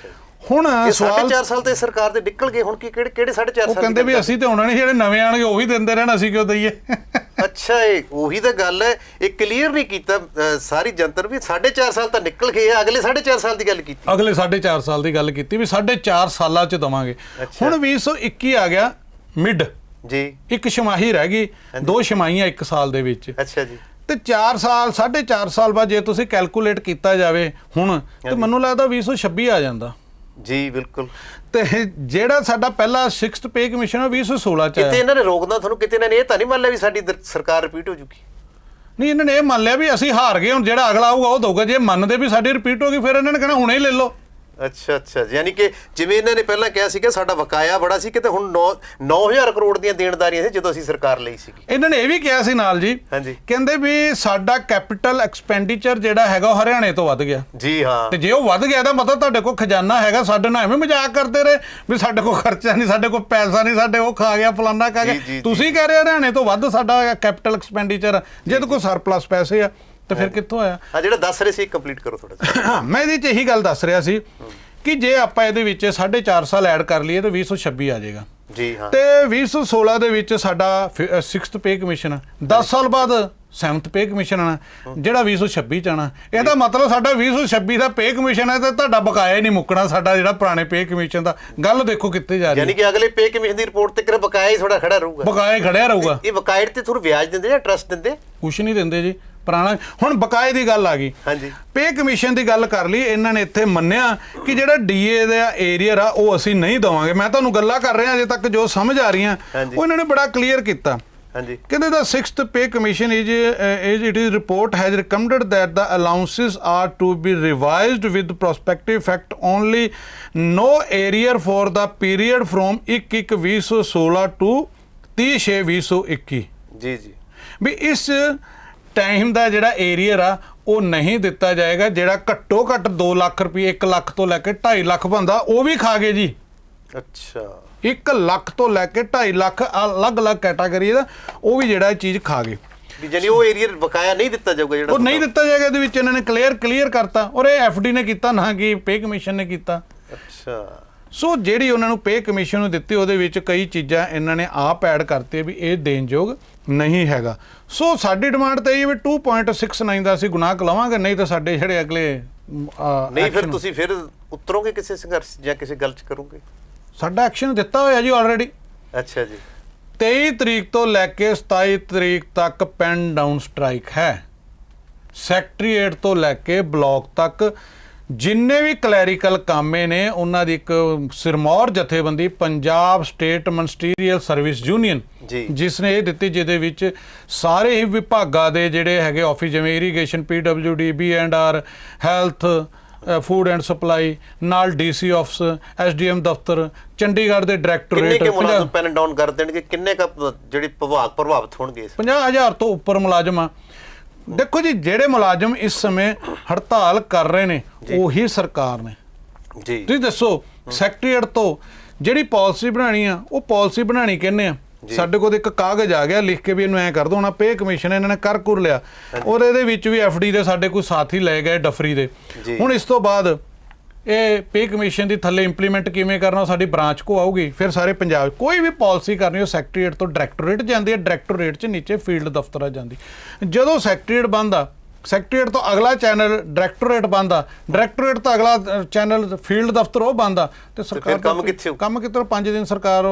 ਹੁਣ 4.5 ਸਾਲ ਤੇ ਸਰਕਾਰ ਦੇ ਨਿਕਲ ਗਏ, ਹੁਣ ਕੀ ਕਿਹੜੇ 4.5 ਸਾਲ? ਉਹ ਕਹਿੰਦੇ ਵੀ ਅਸੀਂ ਤੇ ਉਹਨਾਂ ਨੇ ਜਿਹੜੇ ਨਵੇਂ ਆਣਗੇ ਉਹ ਵੀ ਦਿੰਦੇ ਰਹਿਣਾ, ਅਸੀਂ ਕਿਉਂ ਦਈਏ? ਅੱਛਾ, ਇਹ ਉਹੀ ਤਾਂ ਗੱਲ ਹੈ। ਇਹ ਕਲੀਅਰ ਨਹੀਂ ਕੀਤਾ ਸਾਰੀ ਜਨਤਾ ਨੂੰ ਵੀ 4.5 ਸਾਲ ਤਾਂ ਨਿਕਲ ਗਏ, ਅਗਲੇ 4.5 ਸਾਲ ਦੀ ਗੱਲ ਕੀਤੀ, ਅਗਲੇ 4.5 ਸਾਲ ਦੀ ਗੱਲ ਕੀਤੀ ਵੀ 4.5 ਸਾਲਾਂ 'ਚ ਦੇਵਾਂਗੇ। ਹੁਣ 2021 ਆ ਗਿਆ ਮਿਡ ਜੀ, ਇੱਕ ਛਮਾਹੀ ਰਹਿ ਗਈ, 2 ਛਮਾਹੀਆਂ 1 ਸਾਲ ਦੇ ਵਿੱਚ। ਅੱਛਾ ਜੀ। ਤੇ 4 ਸਾਲ 4.5 ਸਾਲ ਬਾਅਦ ਜੇ ਤੁਸੀਂ ਕੈਲਕੂਲੇਟ ਕੀਤਾ ਜਾਵੇ ਹੁਣ, ਤੇ ਮੈਨੂੰ ਲੱਗਦਾ 2026 ਆ ਜਾਂਦਾ ਜੀ। ਬਿਲਕੁਲ। ਤੇ ਜਿਹੜਾ ਸਾਡਾ ਪਹਿਲਾ 6th ਪੇ ਕਮਿਸ਼ਨ ਆ 2016 ਚ ਆਇਆ। ਕਿਤੇ ਇਹਨਾਂ ਨੇ ਰੋਕਦਾ ਤੁਹਾਨੂੰ, ਕਿਤੇ ਇਹਨਾਂ ਨੇ ਇਹ ਤਾਂ ਨਹੀਂ ਮੰਨ ਲਿਆ ਵੀ ਸਾਡੀ ਸਰਕਾਰ ਰਿਪੀਟ ਹੋ ਜੂਗੀ? ਨਹੀਂ, ਇਹਨਾਂ ਨੇ ਇਹ ਮੰਨ ਲਿਆ ਵੀ ਅਸੀਂ ਹਾਰ ਗਏ, ਹੁਣ ਜਿਹੜਾ ਅਗਲਾ ਆਊਗਾ ਉਹ ਦਊਗਾ। ਜੇ ਮੰਨਦੇ ਵੀ ਸਾਡੀ ਰਿਪੀਟ ਹੋ ਗਈ, ਫਿਰ ਇਹਨਾਂ ਨੇ ਕਹਿਣਾ ਹੁਣੇ ਹੀ ਲੈ ਲਓ। ਅੱਛਾ, ਯਾਨੀ ਕਿ ਜਿਵੇਂ ਇਹਨਾਂ ਨੇ ਪਹਿਲਾਂ ਕਿਹਾ ਸੀ ਕਿ ਸਾਡਾ ਬਕਾਇਆ ਬੜਾ ਸੀ, ਕਿਤੇ ਹੁਣ 9,000 ਕਰੋੜ ਦੀਆਂ ਦੇਣਦਾਰੀਆਂ ਸੀ ਜਦੋਂ ਅਸੀਂ ਸਰਕਾਰ ਲਈ ਸੀਗੀ। ਇਹਨਾਂ ਨੇ ਇਹ ਵੀ ਕਿਹਾ ਸੀ ਨਾਲ ਜੀ, ਕਹਿੰਦੇ ਵੀ ਸਾਡਾ ਕੈਪੀਟਲ ਐਕਸਪੈਂਡੀਚਰ ਜਿਹੜਾ ਹੈਗਾ ਉਹ ਹਰਿਆਣੇ ਤੋਂ ਵੱਧ ਗਿਆ। ਜੀ ਹਾਂ। ਤੇ ਜੇ ਉਹ ਵੱਧ ਗਿਆ ਤਾਂ ਮਤਲਬ ਤੁਹਾਡੇ ਕੋਲ ਖਜ਼ਾਨਾ ਹੈਗਾ, ਸਾਡੇ ਨਾਲ ਐਵੇਂ ਮਜ਼ਾਕ ਕਰਦੇ ਰਹੇ ਵੀ ਸਾਡੇ ਕੋਲ ਖਰਚਾ ਨਹੀਂ, ਸਾਡੇ ਕੋਲ ਪੈਸਾ ਨਹੀਂ, ਸਾਡੇ ਉਹ ਖਾ ਗਿਆ, ਫਲਾਨਾ ਖਾ ਗਿਆ। ਤੁਸੀਂ ਕਹਿ ਰਹੇ ਹਰਿਆਣੇ ਤੋਂ ਵੱਧ ਸਾਡਾ ਕੈਪੀਟਲ ਐਕਸਪੈਂਡੀਚਰ, ਜਿਹਦੇ ਕੋਲ ਸਰਪਲਸ ਪੈਸੇ ਆ, ਤੇ ਫਿਰ ਕਿੱਥੋਂ ਆਇਆ? ਜਿਹੜਾ ਦੱਸ ਰਹੇ ਸੀ ਕੰਪਲੀਟ ਕਰੋ ਥੋੜਾ ਜਿਹਾ। ਮੈਂ ਇਹਦੇ 'ਚ ਇਹੀ ਗੱਲ ਦੱਸ ਰਿਹਾ ਸੀ ਕਿ ਜੇ ਆਪਾਂ ਇਹਦੇ ਵਿੱਚ 4.5 ਸਾਲ ਐਡ ਕਰ ਲਈਏ ਤਾਂ 2026 ਆ ਜਾਏਗਾ ਜੀ। ਹਾਂ। ਤੇ 2016 ਦੇ ਵਿੱਚ ਸਾਡਾ 6th ਪੇ ਕਮਿਸ਼ਨ, 10 ਸਾਲ ਬਾਅਦ 7th ਪੇ ਕਮਿਸ਼ਨ ਆਣਾ, ਜਿਹੜਾ 2026 ਚ ਆਣਾ। ਇਹਦਾ ਮਤਲਬ ਸਾਡਾ 2026 ਦਾ ਪੇ ਕਮਿਸ਼ਨ ਹੈ ਤੇ ਤੁਹਾਡਾ ਬਕਾਇਆ ਹੀ ਨਹੀਂ ਮੁੱਕਣਾ, ਸਾਡਾ ਜਿਹੜਾ ਪੁਰਾਣੇ ਪੇ ਕਮਿਸ਼ਨ ਦਾ। ਗੱਲ ਦੇਖੋ ਕਿੱਥੇ ਜਾ ਰਹੀ ਹੈ। ਯਾਨੀ ਕਿ ਅਗਲੇ ਪੇ ਕਮਿਸ਼ਨ ਦੀ ਰਿਪੋਰਟ ਤੇ ਕਿਹੜਾ ਬਕਾਇਆ ਹੀ ਥੋੜਾ ਖੜਾ ਰਹੂਗਾ, ਬਕਾਇਆ ਖੜਿਆ ਰਹੂਗਾ। ਇਹ ਬਕਾਇਆ ਤੇ ਤੁਹਾਨੂੰ ਵਿਆਜ ਦਿੰਦੇ ਜਾਂ ਟਰਸਟ ਦਿੰਦੇ? ਕੁਛ ਨਹੀਂ ਦਿੰਦੇ ਜੀ, ਪੁਰਾਣਾ। ਹੁਣ ਬਕਾਏ ਦੀ ਗੱਲ ਆ ਗਈ, ਪੇ ਕਮਿਸ਼ਨ ਦੀ ਗੱਲ ਕਰ ਲਈ। ਇਹਨਾਂ ਨੇ ਇੱਥੇ ਮੰਨਿਆ ਕਿ ਜਿਹੜਾ DA ਦਾ ਏਰੀਅਰ ਆ ਉਹ ਅਸੀਂ ਨਹੀਂ ਦੇਵਾਂਗੇ। ਮੈਂ ਤੁਹਾਨੂੰ ਗੱਲਾਂ ਕਰ ਰਿਹਾ ਅਜੇ ਤੱਕ ਜੋ ਸਮਝ ਆ ਰਹੀਆਂ, ਉਹ ਇਹਨਾਂ ਨੇ ਬੜਾ ਕਲੀਅਰ ਕੀਤਾ ਕਹਿੰਦੇ ਦਾ 6th pay commission it is report has recommended that the allowances are to be revised with prospective effect only no arrear for the period from 1/1/2016 to 30/6/2021 ਜੀ ਵੀ ਇਸ ਟਾਈਮ ਦਾ ਜਿਹੜਾ ਏਰੀਅਰ ਆ ਉਹ ਨਹੀਂ ਦਿੱਤਾ ਜਾਏਗਾ, ਜਿਹੜਾ ਘੱਟੋ ਘੱਟ 2 ਲੱਖ ਰੁਪਏ 1 ਲੱਖ ਤੋਂ ਲੈ ਕੇ 2.5 ਲੱਖ ਬੰਦਾ ਉਹ ਵੀ ਖਾ ਗਏ ਜੀ। ਅੱਛਾ 1 ਲੱਖ ਤੋਂ ਲੈ ਕੇ 2.5 ਲੱਖ ਅਲੱਗ-ਅਲੱਗ ਕੈਟਾਗਰੀ ਦਾ ਉਹ ਵੀ ਜਿਹੜਾ ਇਹ ਚੀਜ਼ ਖਾ ਗਏ ਵੀ ਜਾਨੀ ਉਹ ਏਰੀਆ ਬਕਾਇਆ ਨਹੀਂ ਦਿੱਤਾ ਜਾਊਗਾ, ਜਿਹੜਾ ਉਹ ਨਹੀਂ ਦਿੱਤਾ ਜਾਏਗਾ। ਇਹਦੇ ਵਿੱਚ ਇਹਨਾਂ ਨੇ ਕਲੀਅਰ ਕਰਤਾ ਔਰ ਇਹ ਐਫਡੀ ਨੇ ਕੀਤਾ ਨਾ ਕਿ ਪੇ ਕਮਿਸ਼ਨ ਨੇ ਕੀਤਾ। ਅੱਛਾ ਸੋ ਜਿਹੜੀ ਉਹਨਾਂ ਨੂੰ ਪੇ ਕਮਿਸ਼ਨ ਨੂੰ ਦਿੱਤੀ ਉਹਦੇ ਵਿੱਚ ਕਈ ਚੀਜ਼ਾਂ ਇਹਨਾਂ ਨੇ ਆਪ ਐਡ ਕਰਤੇ ਵੀ ਇਹ ਦੇਣਯੋਗ ਨਹੀਂ ਹੈਗਾ। ਸੋ ਸਾਡੀ ਡਿਮਾਂਡ ਤਾਂ ਇਹ ਵੀ 2.69 ਦਾ ਅਸੀਂ ਗੁਨਾਹ ਕਲਾਵਾਂਗੇ, ਨਹੀਂ ਤਾਂ ਸਾਡੇ ਜਿਹੜੇ ਅਗਲੇ ਨਹੀਂ ਫਿਰ ਤੁਸੀਂ ਫਿਰ ਉਤਰੋਗੇ ਕਿਸੇ ਸੰਘਰਸ਼ ਜਾਂ ਕਿਸੇ ਗੱਲ 'ਚ ਕਰੋਗੇ? ਸਾਡਾ ਐਕਸ਼ਨ ਦਿੱਤਾ ਹੋਇਆ ਜੀ ਆਲਰੇਡੀ। ਅੱਛਾ ਜੀ 23 ਤਰੀਕ ਤੋਂ ਲੈ ਕੇ 27 ਤਰੀਕ ਤੱਕ ਪੈਨ ਡਾਊਨ ਸਟ੍ਰਾਈਕ ਹੈ। ਸੈਕਟਰੀਏਟ ਤੋਂ ਲੈ ਕੇ ਬਲਾਕ ਤੱਕ ਜਿੰਨੇ ਵੀ ਕਲੈਰੀਕਲ ਕਾਮੇ ਨੇ ਉਹਨਾਂ ਦੀ ਇੱਕ ਸਿਰਮੌਰ ਜਥੇਬੰਦੀ Punjab state ministerial service union ਜਿਸ ਨੇ ਇਹ ਦਿੱਤੀ, ਜਿਹਦੇ ਵਿੱਚ ਸਾਰੇ ਹੀ ਵਿਭਾਗਾਂ ਦੇ ਜਿਹੜੇ ਹੈਗੇ ਆਫਿਸ ਜਿਵੇਂ irrigation PWD B&R health food and supply ਨਾਲ DC ਆਫਿਸ SDM ਦਫ਼ਤਰ ਚੰਡੀਗੜ੍ਹ ਦੇ ਡਾਇਰੈਕਟੋਰੇਟ ਕਿੰਨੇ ਮੁਲਾਜ਼ਮ ਪੈਨ ਡਾਊਨ ਕਰ ਦੇਣਗੇ, ਕਿੰਨੇ ਕ ਜਿਹੜੇ ਵਿਭਾਗ ਪ੍ਰਭਾਵਿਤ ਹੋਣਗੇ? 50,000 ਤੋਂ ਉੱਪਰ ਮੁਲਾਜ਼ਮ ਆ। ਦੇਖੋ ਜੀ ਜਿਹੜੇ ਮੁਲਾਜ਼ਮ ਇਸ ਸਮੇਂ ਹੜਤਾਲ ਕਰ ਰਹੇ ਨੇ ਉਹੀ ਸਰਕਾਰ ਨੇ ਜੀ। ਤੁਸੀਂ ਦੱਸੋ ਸੈਕਟਰੀਏਟ ਤੋਂ ਜਿਹੜੀ ਪਾਲਿਸੀ ਬਣਾਣੀ ਆ ਉਹ ਪਾਲਿਸੀ ਬਣਾਣੀ ਕਹਿੰਦੇ ਆ, ਸਾਡੇ ਕੋਲ ਇੱਕ ਕਾਗਜ਼ ਆ ਗਿਆ ਲਿਖ ਕੇ ਵੀ ਇਹਨੂੰ ਐਂ ਕਰ ਦੋ, ਹੁਣ ਪੇ ਕਮਿਸ਼ਨ ਇਹਨਾਂ ਨੇ ਕਰ ਕੁਰ ਲਿਆ ਔਰ ਇਹਦੇ ਵਿੱਚ ਵੀ FD ਦੇ ਸਾਡੇ ਕੋਈ ਸਾਥੀ ਲੈ ਗਏ ਡਫਰੀ ਦੇ। ਹੁਣ ਇਸ ਤੋਂ ਬਾਅਦ ਇਹ ਪੇ ਕਮਿਸ਼ਨ ਦੀ ਥੱਲੇ ਇੰਪਲੀਮੈਂਟ ਕਿਵੇਂ ਕਰਨਾ ਉਹ ਸਾਡੀ ਬ੍ਰਾਂਚ ਕੋ ਆਊਗੀ। ਫਿਰ ਸਾਰੇ ਪੰਜਾਬ ਕੋਈ ਵੀ ਪਾਲਿਸੀ ਕਰਨੀ ਉਹ ਸੈਕਟਰੀਏਟ ਤੋਂ ਡਾਇਰੈਕਟੋਰੇਟ ਜਾਂਦੀ ਹੈ, ਡਾਇਰੈਕਟੋਰੇਟ 'ਚ ਨੀਚੇ ਫੀਲਡ ਦਫ਼ਤਰ ਜਾਂਦੀ। ਜਦੋਂ ਸੈਕਟਰੀਏਟ ਬੰਦ ਆ, ਸੈਕਟਰੀਏਟ ਤੋਂ ਅਗਲਾ ਚੈਨਲ ਡਾਇਰੈਕਟੋਰੇਟ ਬੰਦ ਆ, ਡਾਇਰੈਕਟੋਰੇਟ ਤੋਂ ਅਗਲਾ ਚੈਨਲ ਫੀਲਡ ਦਫ਼ਤਰ ਉਹ ਬੰਦ ਆ, ਤੇ ਸਰਕਾਰ ਕੰਮ ਕਿੱਥੇ 5 ਦਿਨ ਸਰਕਾਰ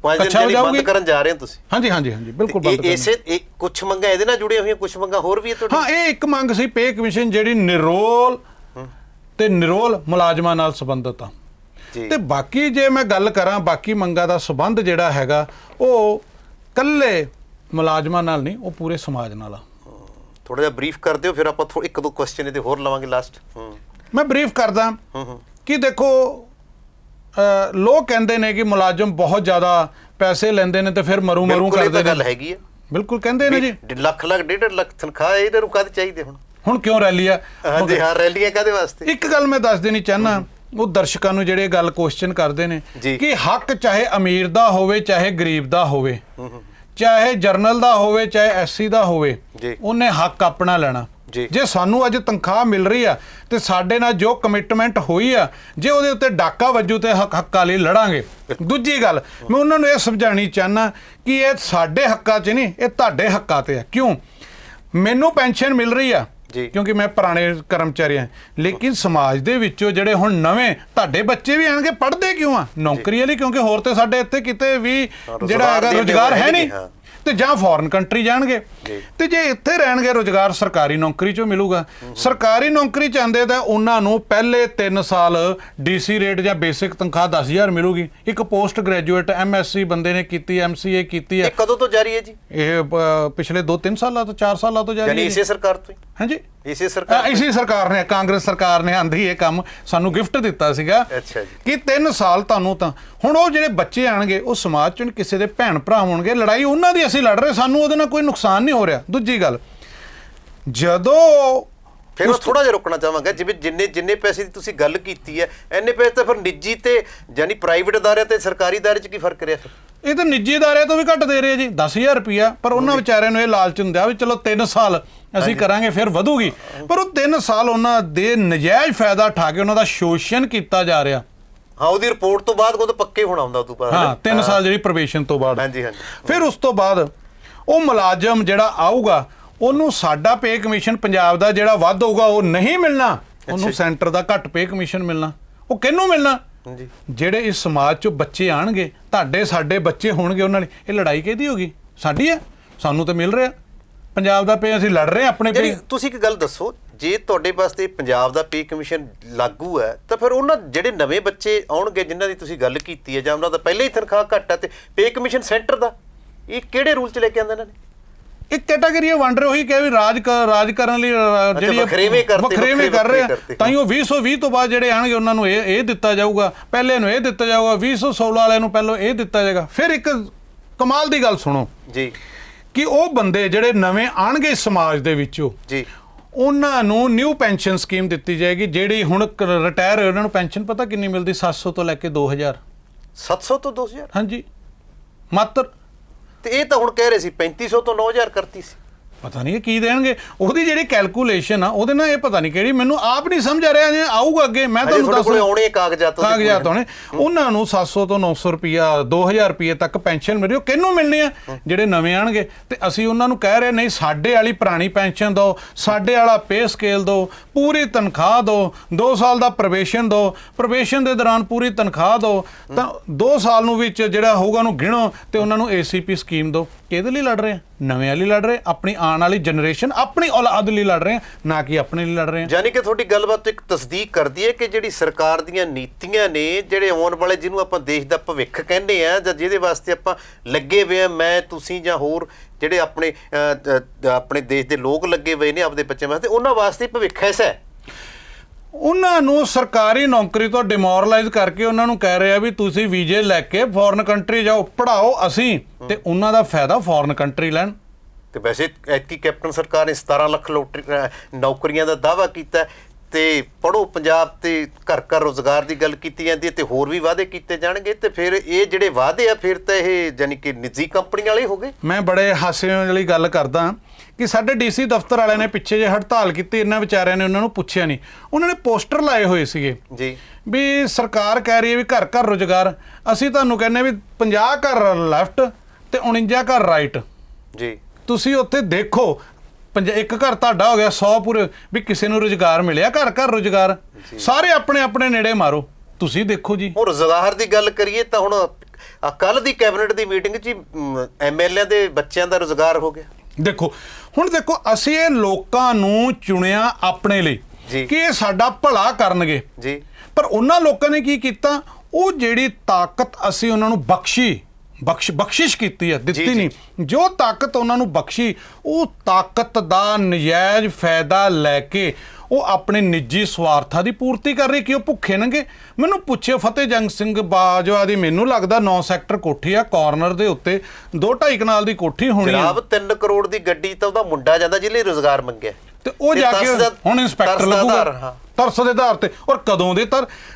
5 ਦਿਨ ਬੰਦ ਕਰਨ ਜਾ ਰਹੇ ਹੋ ਤੁਸੀਂ? ਹਾਂਜੀ ਬਿਲਕੁਲ ਬੰਦ ਕਰਨਾ। ਇਸੇ ਕੁਝ ਮੰਗਾਂ ਇਹਦੇ ਨਾਲ ਜੁੜੀਆਂ ਹੋਈਆਂ, ਕੁਝ ਮੰਗਾਂ ਹੋਰ ਵੀ ਹੈ ਤੁਹਾਡੀ? ਹਾਂ ਇਹ ਇੱਕ ਮੰਗ ਸੀ ਪੇ ਕਮਿਸ਼ਨ ਜਿਹੜੀ ਨਿਰੋਲ ਮੁਲਾਜ਼ਮਾਂ ਨਾਲ ਸੰਬੰਧਿਤ ਆ। ਤੇ ਬਾਕੀ ਜੇ ਮੈਂ ਗੱਲ ਕਰਾਂ ਬਾਕੀ ਮੰਗਾਂ ਦਾ ਸੰਬੰਧ ਜਿਹੜਾ ਹੈਗਾ ਉਹ ਕੱਲੇ ਮੁਲਾਜ਼ਮਾਂ ਨਾਲ ਨਹੀਂ, ਉਹ ਪੂਰੇ ਸਮਾਜ ਨਾਲ ਆ। ਥੋੜਾ ਜਿਹਾ ਬਰੀਫ ਕਰ ਦਿਓ, ਫਿਰ ਆਪਾਂ ਇੱਕ ਦੋ ਕੁਐਸਚਨ ਇਹਦੇ ਹੋਰ ਲਵਾਂਗੇ ਲਾਸਟ। ਮੈਂ ਬਰੀਫ ਕਰਦਾ ਕਿ ਦੇਖੋ ਲੋਕ ਕਹਿੰਦੇ ਨੇ ਕਿ ਮੁਲਾਜ਼ਮ ਬਹੁਤ ਜ਼ਿਆਦਾ ਪੈਸੇ ਲੈਂਦੇ ਨੇ ਤੇ ਫਿਰ ਮਰੂ ਕਰਦੇ ਨੇ। ਗੱਲ ਹੈਗੀ ਹੈ, ਬਿਲਕੁਲ ਕਹਿੰਦੇ ਨੇ ਜੀ ਲੱਖ 1.5 ਲੱਖ ਤਨਖਾਹ ਇਹਨਾਂ ਨੂੰ ਕਾਹਦੇ ਚਾਹੀਦੇ? ਹੁਣ ਕਿਉਂ ਰੈਲੀ ਆ? ਹਾਂਜੀ ਹਾਂ ਰੈਲੀਆਂ ਕਾਹਦੇ ਵਾਸਤੇ? ਇੱਕ ਗੱਲ ਮੈਂ ਦੱਸ ਦੇਣੀ ਚਾਹੁੰਦਾ ਉਹ ਦਰਸ਼ਕਾਂ ਨੂੰ ਜਿਹੜੇ ਗੱਲ ਕੁਐਸਚਨ ਕਰਦੇ ਨੇ ਕਿ ਹੱਕ ਚਾਹੇ ਅਮੀਰ ਦਾ ਹੋਵੇ ਚਾਹੇ ਗਰੀਬ ਦਾ ਹੋਵੇ, ਚਾਹੇ ਜਰਨਲ ਦਾ ਹੋਵੇ ਚਾਹੇ SC ਦਾ ਹੋਵੇ, ਉਹਨੇ ਹੱਕ ਆਪਣਾ ਲੈਣਾ। ਜੇ ਸਾਨੂੰ ਅੱਜ ਤਨਖਾਹ ਮਿਲ ਰਹੀ ਆ ਤੇ ਸਾਡੇ ਨਾਲ ਜੋ ਕਮਿਟਮੈਂਟ ਹੋਈ ਆ, ਜੇ ਉਹਦੇ ਉੱਤੇ ਡਾਕਾ ਵੱਜੂ ਤੇ ਹੱਕਾਂ ਲਈ ਲੜਾਂਗੇ। ਦੂਜੀ ਗੱਲ ਮੈਂ ਉਹਨਾਂ ਨੂੰ ਇਹ ਸਮਝਾਉਣੀ ਚਾਹੁੰਦਾ ਕਿ ਇਹ ਸਾਡੇ ਹੱਕਾਂ 'ਚ ਨਹੀਂ, ਇਹ ਤੁਹਾਡੇ ਹੱਕਾਂ 'ਤੇ ਆ। ਕਿਉਂ? ਮੈਨੂੰ ਪੈਨਸ਼ਨ ਮਿਲ ਰਹੀ ਆ ਕਿਉਂਕਿ ਮੈਂ ਪੁਰਾਣੇ ਕਰਮਚਾਰੀ ਹਾਂ, ਲੇਕਿਨ ਸਮਾਜ ਦੇ ਵਿੱਚੋਂ ਜਿਹੜੇ ਹੁਣ ਨਵੇਂ ਤੁਹਾਡੇ ਬੱਚੇ ਵੀ ਆਣਗੇ ਪੜ੍ਹਦੇ ਕਿਉਂ ਆ? ਨੌਕਰੀ ਲਈ, ਕਿਉਂਕਿ ਹੋਰ ਤੇ ਸਾਡੇ ਇੱਥੇ ਕਿਤੇ ਵੀ ਜਿਹੜਾ ਹੈਗਾ ਰੁਜ਼ਗਾਰ ਹੈ ਨਹੀਂ, ਤੇ ਜਾਂ ਫੋਰਨ ਕੰਟਰੀ ਜਾਣਗੇ। ਤੇ ਜੇ ਇੱਥੇ ਰਹਿਣਗੇ ਰੁਜ਼ਗਾਰ ਸਰਕਾਰੀ ਨੌਕਰੀ 'ਚੋਂ ਮਿਲੂਗਾ। ਸਰਕਾਰੀ ਨੌਕਰੀ ਚਾਹੁੰਦੇ ਤਾਂ ਉਹਨਾਂ ਨੂੰ ਪਹਿਲੇ 3 ਸਾਲ DC ਰੇਟ ਜਾਂ ਬੇਸਿਕ ਤਨਖਾਹ 10,000 ਮਿਲੂਗੀ। ਇੱਕ ਪੋਸਟ ਗ੍ਰੈਜੂਏਟ MSc ਬੰਦੇ ਨੇ ਕੀਤੀ, MCA ਕੀਤੀ ਹੈ। ਕਦੋਂ ਤੋਂ ਜਾਰੀ ਹੈ ਜੀ ਇਹ? ਪਿਛਲੇ 2-3 ਸਾਲਾਂ ਤੋਂ 4 ਸਾਲਾਂ ਤੋਂ ਜਾਰੀ ਹੈ। ਇਸੇ ਸਰਕਾਰ ਤੋਂ? ਹਾਂਜੀ ਇਸੇ ਸਰਕਾਰ ਨੇ, ਕਾਂਗਰਸ ਸਰਕਾਰ ਨੇ ਆਂਦੀ ਇਹ ਕੰਮ ਸਾਨੂੰ ਗਿਫਟ ਦਿੱਤਾ ਸੀਗਾ ਕਿ 3 ਸਾਲ ਤੁਹਾਨੂੰ। ਤਾਂ ਹੁਣ ਉਹ ਜਿਹੜੇ ਬੱਚੇ ਆਣਗੇ ਉਹ ਸਮਾਜ 'ਚ ਕਿਸੇ ਦੇ ਭੈਣ ਭਰਾ ਹੋਣਗੇ, ਲੜਾਈ ਉਹਨਾਂ ਦੀ ਅਸੀਂ ਲੜ ਰਹੇ, ਸਾਨੂੰ ਉਹਦੇ ਨਾਲ ਕੋਈ ਨੁਕਸਾਨ ਨਹੀਂ ਹੋ ਰਿਹਾ। ਦੂਜੀ ਗੱਲ ਜਦੋਂ ਫਿਰ ਉਹ ਥੋੜਾ ਜਿਹਾ ਰੁਕਣਾ ਚਾਹਾਂਗਾ, ਜਿਵੇਂ ਜਿੰਨੇ ਪੈਸੇ ਦੀ ਤੁਸੀਂ ਗੱਲ ਕੀਤੀ ਹੈ ਇੰਨੇ ਪੈਸੇ ਤਾਂ ਫਿਰ ਨਿੱਜੀ ਤੇ ਯਾਨੀ ਪ੍ਰਾਈਵੇਟ ਅਦਾਰਿਆਂ ਤੇ ਸਰਕਾਰੀ ਅਦਾਰੇ 'ਚ ਕੀ ਫਰਕ ਰਿਹਾ? ਫਿਰ ਇਹ ਤਾਂ ਨਿੱਜੀ ਅਦਾਰਿਆਂ ਤੋਂ ਵੀ ਘੱਟ ਦੇ ਰਹੇ ਜੀ, 10,000 ਰੁਪਇਆ। ਪਰ ਉਹਨਾਂ ਵਿਚਾਰਿਆਂ ਨੂੰ ਇਹ ਲਾਲਚ ਹੁੰਦਾ ਵੀ ਚਲੋ 3 ਸਾਲ ਅਸੀਂ ਕਰਾਂਗੇ ਫਿਰ ਵਧੂਗੀ, ਪਰ ਉਹ 3 ਸਾਲ ਉਹਨਾਂ ਦੇ ਨਜਾਇਜ਼ ਫਾਇਦਾ ਉਠਾ ਕੇ ਉਹਨਾਂ ਦਾ ਸ਼ੋਸ਼ਣ ਕੀਤਾ ਜਾ ਰਿਹਾ। ਹਾਂ ਉਹਦੀ ਰਿਪੋਰਟ ਤੋਂ ਬਾਅਦ ਉਹ ਤਾਂ ਪੱਕੇ ਹੋਣਾ ਹੁੰਦਾ ਉਦੋਂ ਬਾਅਦ। ਹਾਂ 3 ਸਾਲ ਜਿਹੜੀ ਪ੍ਰੋਬੇਸ਼ਨ ਤੋਂ ਬਾਅਦ। ਹਾਂਜੀ। ਫਿਰ ਉਸ ਤੋਂ ਬਾਅਦ ਉਹ ਮੁਲਾਜ਼ਮ ਜਿਹੜਾ ਆਊਗਾ ਉਹਨੂੰ ਸਾਡਾ ਪੇ ਕਮਿਸ਼ਨ ਪੰਜਾਬ ਦਾ ਜਿਹੜਾ ਵੱਧ ਹੋਊਗਾ ਉਹ ਨਹੀਂ ਮਿਲਣਾ, ਉਹਨੂੰ ਸੈਂਟਰ ਦਾ ਘੱਟ ਪੇ ਕਮਿਸ਼ਨ ਮਿਲਣਾ। ਉਹ ਕਿਹਨੂੰ ਮਿਲਣਾ? ਜਿਹੜੇ ਇਸ ਸਮਾਜ 'ਚੋਂ ਬੱਚੇ ਆਣਗੇ, ਤੁਹਾਡੇ ਸਾਡੇ ਬੱਚੇ ਹੋਣਗੇ, ਉਹਨਾਂ ਲਈ। ਇਹ ਲੜਾਈ ਕਿਹਦੀ ਹੋਗੀ? ਸਾਡੀ ਹੈ, ਸਾਨੂੰ ਤਾਂ ਮਿਲ ਰਿਹਾ ਪੰਜਾਬ ਦਾ ਪੇ, ਅਸੀਂ ਲੜ ਰਹੇ ਆਪਣੇ ਪੇ। ਤੁਸੀਂ ਇੱਕ ਗੱਲ ਦੱਸੋ, ਜੇ ਤੁਹਾਡੇ ਵਾਸਤੇ ਪੰਜਾਬ ਦਾ ਪੇ ਕਮਿਸ਼ਨ ਲਾਗੂ ਹੈ ਤਾਂ ਫਿਰ ਉਹਨਾਂ ਜਿਹੜੇ ਨਵੇਂ ਬੱਚੇ ਆਉਣਗੇ ਜਿਨ੍ਹਾਂ ਦੀ ਤੁਸੀਂ ਗੱਲ ਕੀਤੀ ਹੈ, ਜਾਂ ਉਹਨਾਂ ਦਾ ਪਹਿਲਾਂ ਹੀ ਤਨਖਾਹ ਘੱਟ ਹੈ, ਤੇ ਪੇ ਕਮਿਸ਼ਨ ਸੈਂਟਰ ਦਾ ਇਹ ਕਿਹੜੇ ਰੂਲ 'ਚ ਲੈ ਕੇ ਆਉਂਦੇ ਇਹਨਾਂ ਨੇ? ਇੱਕ ਕੈਟਾਗਰੀ ਵੰਡ ਰਹੇ, ਉਹੀ ਕਿਹਾ ਵੀ ਰਾਜ ਕਰਨ ਲਈ ਜਿਹੜੀ ਵੱਖਰੇਵੇਂ ਕਰ ਰਹੇ ਆ, ਤਾਂ ਹੀ ਉਹ 2020 ਤੋਂ ਬਾਅਦ ਜਿਹੜੇ ਆਣਗੇ ਉਹਨਾਂ ਨੂੰ ਇਹ ਦਿੱਤਾ ਜਾਊਗਾ, ਪਹਿਲੇ ਨੂੰ ਇਹ ਦਿੱਤਾ ਜਾਊਗਾ, 2016 ਵਾਲਿਆਂ ਨੂੰ ਪਹਿਲਾਂ ਇਹ ਦਿੱਤਾ ਜਾਏਗਾ। ਫਿਰ ਇੱਕ ਕਮਾਲ ਦੀ ਗੱਲ ਸੁਣੋ ਜੀ, ਕਿ ਉਹ ਬੰਦੇ ਜਿਹੜੇ ਨਵੇਂ ਆਣਗੇ ਸਮਾਜ ਦੇ ਵਿੱਚੋਂ ਜੀ, ਉਹਨਾਂ ਨੂੰ ਨਿਊ ਪੈਨਸ਼ਨ ਸਕੀਮ ਦਿੱਤੀ ਜਾਏਗੀ। ਜਿਹੜੀ ਹੁਣ ਰਿਟਾਇਰ ਹੋਏ ਉਹਨਾਂ ਨੂੰ ਪੈਨਸ਼ਨ ਪਤਾ ਕਿੰਨੀ ਮਿਲਦੀ? 700 ਤੋਂ ਲੈ ਕੇ 2000। 700 ਤੋਂ 2000? ਹਾਂਜੀ, ਮਾਤਰ। ਤੇ ਇਹ ਤਾਂ ਹੁਣ ਕਹਿ ਰਹੇ ਸੀ 3500 ਤੋਂ 9000 ਕਰਤੀ ਸੀ। ਪਤਾ ਨਹੀਂ ਇਹ ਕੀ ਦੇਣਗੇ। ਉਹਦੀ ਜਿਹੜੀ ਕੈਲਕੂਲੇਸ਼ਨ ਆ ਉਹਦੇ ਨਾਲ ਇਹ ਪਤਾ ਨਹੀਂ ਕਿਹੜੀ, ਮੈਨੂੰ ਆਪ ਨਹੀਂ ਸਮਝ ਆ ਰਿਹਾ। ਜੇ ਆਊਗਾ ਅੱਗੇ ਮੈਂ ਤੁਹਾਨੂੰ ਦੱਸ ਆਉਣੇ ਕਾਗਜ਼ਾਤ ਆਉਣੇ। ਉਹਨਾਂ ਨੂੰ 700 ਤੋਂ 900 ਰੁਪਈਆ 2000 ਰੁਪਈਏ ਤੱਕ ਪੈਨਸ਼ਨ ਮਿਲ ਰਹੀ। ਉਹ ਕਿਹਨੂੰ ਮਿਲਣੀ ਆ? ਜਿਹੜੇ ਨਵੇਂ ਆਣਗੇ। ਤੇ ਅਸੀਂ ਉਹਨਾਂ ਨੂੰ ਕਹਿ ਰਹੇ ਨਹੀਂ, ਸਾਡੇ ਵਾਲੀ ਪੁਰਾਣੀ ਪੈਨਸ਼ਨ ਦਿਓ, ਸਾਡੇ ਵਾਲਾ ਪੇ ਸਕੇਲ ਦਿਓ, ਪੂਰੀ ਤਨਖਾਹ ਦਿਓ, 2 ਸਾਲ ਦਾ ਪ੍ਰੋਬੇਸ਼ਨ ਦਿਓ, ਪ੍ਰੋਬੇਸ਼ਨ ਦੇ ਦੌਰਾਨ ਪੂਰੀ ਤਨਖਾਹ ਦਿਓ, ਤਾਂ 2 ਸਾਲ ਨੂੰ ਵਿੱਚ ਜਿਹੜਾ ਹੋਊਗਾ ਉਹਨੂੰ ਗਿਣੋ ਤੇ ਉਹਨਾਂ ਨੂੰ ACP ਸਕੀਮ ਦਿਓ। ਕਿਹਦੇ ਲਈ ਲੜ ਰਹੇ ਆ? ਨਵੇਂ ਲਈ ਲੜ ਰਹੇ, ਆਪਣੀ ਆਉਣ ਵਾਲੀ ਜਨਰੇਸ਼ਨ, ਆਪਣੀ ਔਲਾਦ ਲਈ ਲੜ ਰਹੇ ਆ, ਨਾ ਕਿ ਆਪਣੇ ਲਈ ਲੜ ਰਹੇ ਆ। ਯਾਨੀ ਕਿ ਤੁਹਾਡੀ ਗੱਲਬਾਤ ਇੱਕ ਤਸਦੀਕ ਕਰਦੀ ਹੈ ਕਿ ਜਿਹੜੀ ਸਰਕਾਰ ਦੀਆਂ ਨੀਤੀਆਂ ਨੇ, ਜਿਹੜੇ ਆਉਣ ਵਾਲੇ ਜਿਹਨੂੰ ਆਪਾਂ ਦੇਸ਼ ਦਾ ਭਵਿੱਖ ਕਹਿੰਦੇ ਆ, ਜਾਂ ਜਿਹਦੇ ਵਾਸਤੇ ਆਪਾਂ ਲੱਗੇ ਹੋਏ ਆ, ਮੈਂ, ਤੁਸੀਂ ਜਾਂ ਹੋਰ ਜਿਹੜੇ ਆਪਣੇ ਦੇਸ਼ ਦੇ ਲੋਕ ਲੱਗੇ ਹੋਏ ਨੇ ਆਪਦੇ ਬੱਚਿਆਂ ਵਾਸਤੇ, ਉਹਨਾਂ ਵਾਸਤੇ ਭਵਿੱਖ ਐਸਾ ਹੈ। ਉਹਨਾਂ ਨੂੰ ਸਰਕਾਰੀ ਨੌਕਰੀ ਤੋਂ ਡਿਮੋਰਲਾਈਜ਼ ਕਰਕੇ ਉਹਨਾਂ ਨੂੰ ਕਹਿ ਰਹੇ ਆ ਵੀ ਤੁਸੀਂ ਵੀਜ਼ੇ ਲੈ ਕੇ ਫੋਰਨ ਕੰਟਰੀ ਜਾਓ, ਪੜ੍ਹਾਓ ਅਸੀਂ, ਤੇ ਉਹਨਾਂ ਦਾ ਫਾਇਦਾ ਫੋਰਨ ਕੰਟਰੀ ਲੈਣ। ਤੇ ਵੈਸੇ ਐਤਕੀ ਕੈਪਟਨ ਸਰਕਾਰ ਨੇ 17 ਲੱਖ ਨੌਕਰੀਆਂ ਦਾ ਦਾਅਵਾ ਕੀਤਾ ਤੇ ਪੜ੍ਹੋ ਪੰਜਾਬ ਤੇ ਘਰ ਘਰ ਰੁਜ਼ਗਾਰ ਦੀ ਗੱਲ ਕੀਤੀ ਜਾਂਦੀ ਹੈ, ਤੇ ਹੋਰ ਵੀ ਵਾਅਦੇ ਕੀਤੇ ਜਾਣਗੇ। ਤੇ ਫਿਰ ਇਹ ਜਿਹੜੇ ਵਾਅਦੇ ਆ ਫਿਰ ਤਾਂ ਇਹ ਯਾਨੀ ਕਿ ਨਿੱਜੀ ਕੰਪਨੀ ਵਾਲੇ ਹੋ ਗਏ। ਮੈਂ ਬੜੇ ਹਾਸੇ ਵਾਲੀ ਗੱਲ ਕਰਦਾ ਕਿ ਸਾਡੇ DC ਦਫ਼ਤਰ ਵਾਲਿਆਂ ਨੇ ਪਿੱਛੇ ਜੇ ਹੜਤਾਲ ਕੀਤੀ, ਇਹਨਾਂ ਵਿਚਾਰਿਆਂ ਨੇ ਉਹਨਾਂ ਨੂੰ ਪੁੱਛਿਆ ਨਹੀਂ। ਉਹਨਾਂ ਨੇ ਪੋਸਟਰ ਲਾਏ ਹੋਏ ਸੀਗੇ ਜੀ ਵੀ ਸਰਕਾਰ ਕਹਿ ਰਹੀ ਹੈ ਵੀ ਘਰ ਘਰ ਰੁਜ਼ਗਾਰ, ਅਸੀਂ ਤੁਹਾਨੂੰ ਕਹਿੰਦੇ ਵੀ 50 ਘਰ ਲੈਫਟ ਤੇ 49 ਘਰ ਰਾਈਟ। ਜੀ, ਤੁਸੀਂ ਉੱਥੇ ਦੇਖੋ, ਇੱਕ ਘਰ ਤੁਹਾਡਾ ਹੋ ਗਿਆ 100 ਪੂਰੇ, ਵੀ ਕਿਸੇ ਨੂੰ ਰੁਜ਼ਗਾਰ ਮਿਲਿਆ? ਘਰ ਘਰ ਰੁਜ਼ਗਾਰ, ਸਾਰੇ ਆਪਣੇ ਆਪਣੇ ਨੇੜੇ ਮਾਰੋ, ਤੁਸੀਂ ਦੇਖੋ ਜੀ। ਉਹ ਰੁਜ਼ਗਾਰ ਦੀ ਗੱਲ ਕਰੀਏ ਤਾਂ ਹੁਣ ਕੱਲ ਦੀ ਕੈਬਨਿਟ ਦੀ ਮੀਟਿੰਗ 'ਚ MLA ਦੇ ਬੱਚਿਆਂ ਦਾ ਰੁਜ਼ਗਾਰ ਹੋ ਗਿਆ। ਦੇਖੋ ਹੁਣ ਦੇਖੋ, ਅਸੀਂ ਇਹ ਲੋਕਾਂ ਨੂੰ ਚੁਣਿਆ ਆਪਣੇ ਲਈ ਕਿ ਇਹ ਸਾਡਾ ਭਲਾ ਕਰਨਗੇ ਜੀ, ਪਰ ਉਹਨਾਂ ਲੋਕਾਂ ਨੇ ਕੀ ਕੀਤਾ? ਉਹ ਜਿਹੜੀ ਤਾਕਤ ਅਸੀਂ ਉਹਨਾਂ ਨੂੰ ਬਖਸ਼ਿਸ਼ ਕੀਤੀ ਹੈ, ਦਿੱਤੀ ਨਹੀਂ। ਜੋ ਤਾਕਤ ਉਹਨਾਂ ਨੂੰ ਬਖਸ਼ੀ, ਉਹ ਤਾਕਤ ਦਾ ਨਜਾਇਜ਼ ਫਾਇਦਾ ਲੈ ਕੇ ਉਹ ਆਪਣੇ ਨਿੱਜੀ ਸਵਾਰਥਾਂ ਦੀ ਪੂਰਤੀ ਕਰ ਰਹੀ। ਕਿ ਉਹ ਭੁੱਖੇ ਨੰਗੇ? ਮੈਨੂੰ ਪੁੱਛਿਓ, ਫਤਿਹ ਜੰਗ ਸਿੰਘ ਬਾਜਵਾ ਦੀ ਮੈਨੂੰ ਲੱਗਦਾ 9 ਸੈਕਟਰ ਕੋਠੀ ਆ, ਕਾਰਨਰ ਦੇ ਉੱਤੇ 2-2.5 ਕਨਾਲ ਦੀ ਕੋਠੀ ਹੋਣੀ ਆ। ਜਨਾਬ 3 ਕਰੋੜ ਦੀ ਗੱਡੀ ਤਾਂ ਉਹਦਾ ਮੁੰਡਾ ਜਾਂਦਾ ਜਿਹਨੇ ਰੁਜ਼ਗਾਰ ਮੰਗਿਆ, ਤੇ ਉਹ ਜਾ ਕੇ ਹੁਣ ਇੰਸਪੈਕਟਰ ਲੱਗੂਗਾ ਤਰਸ ਦੇ ਆਧਾਰ ਤੇ। ਔਰ ਕਦੋਂ ਦੇ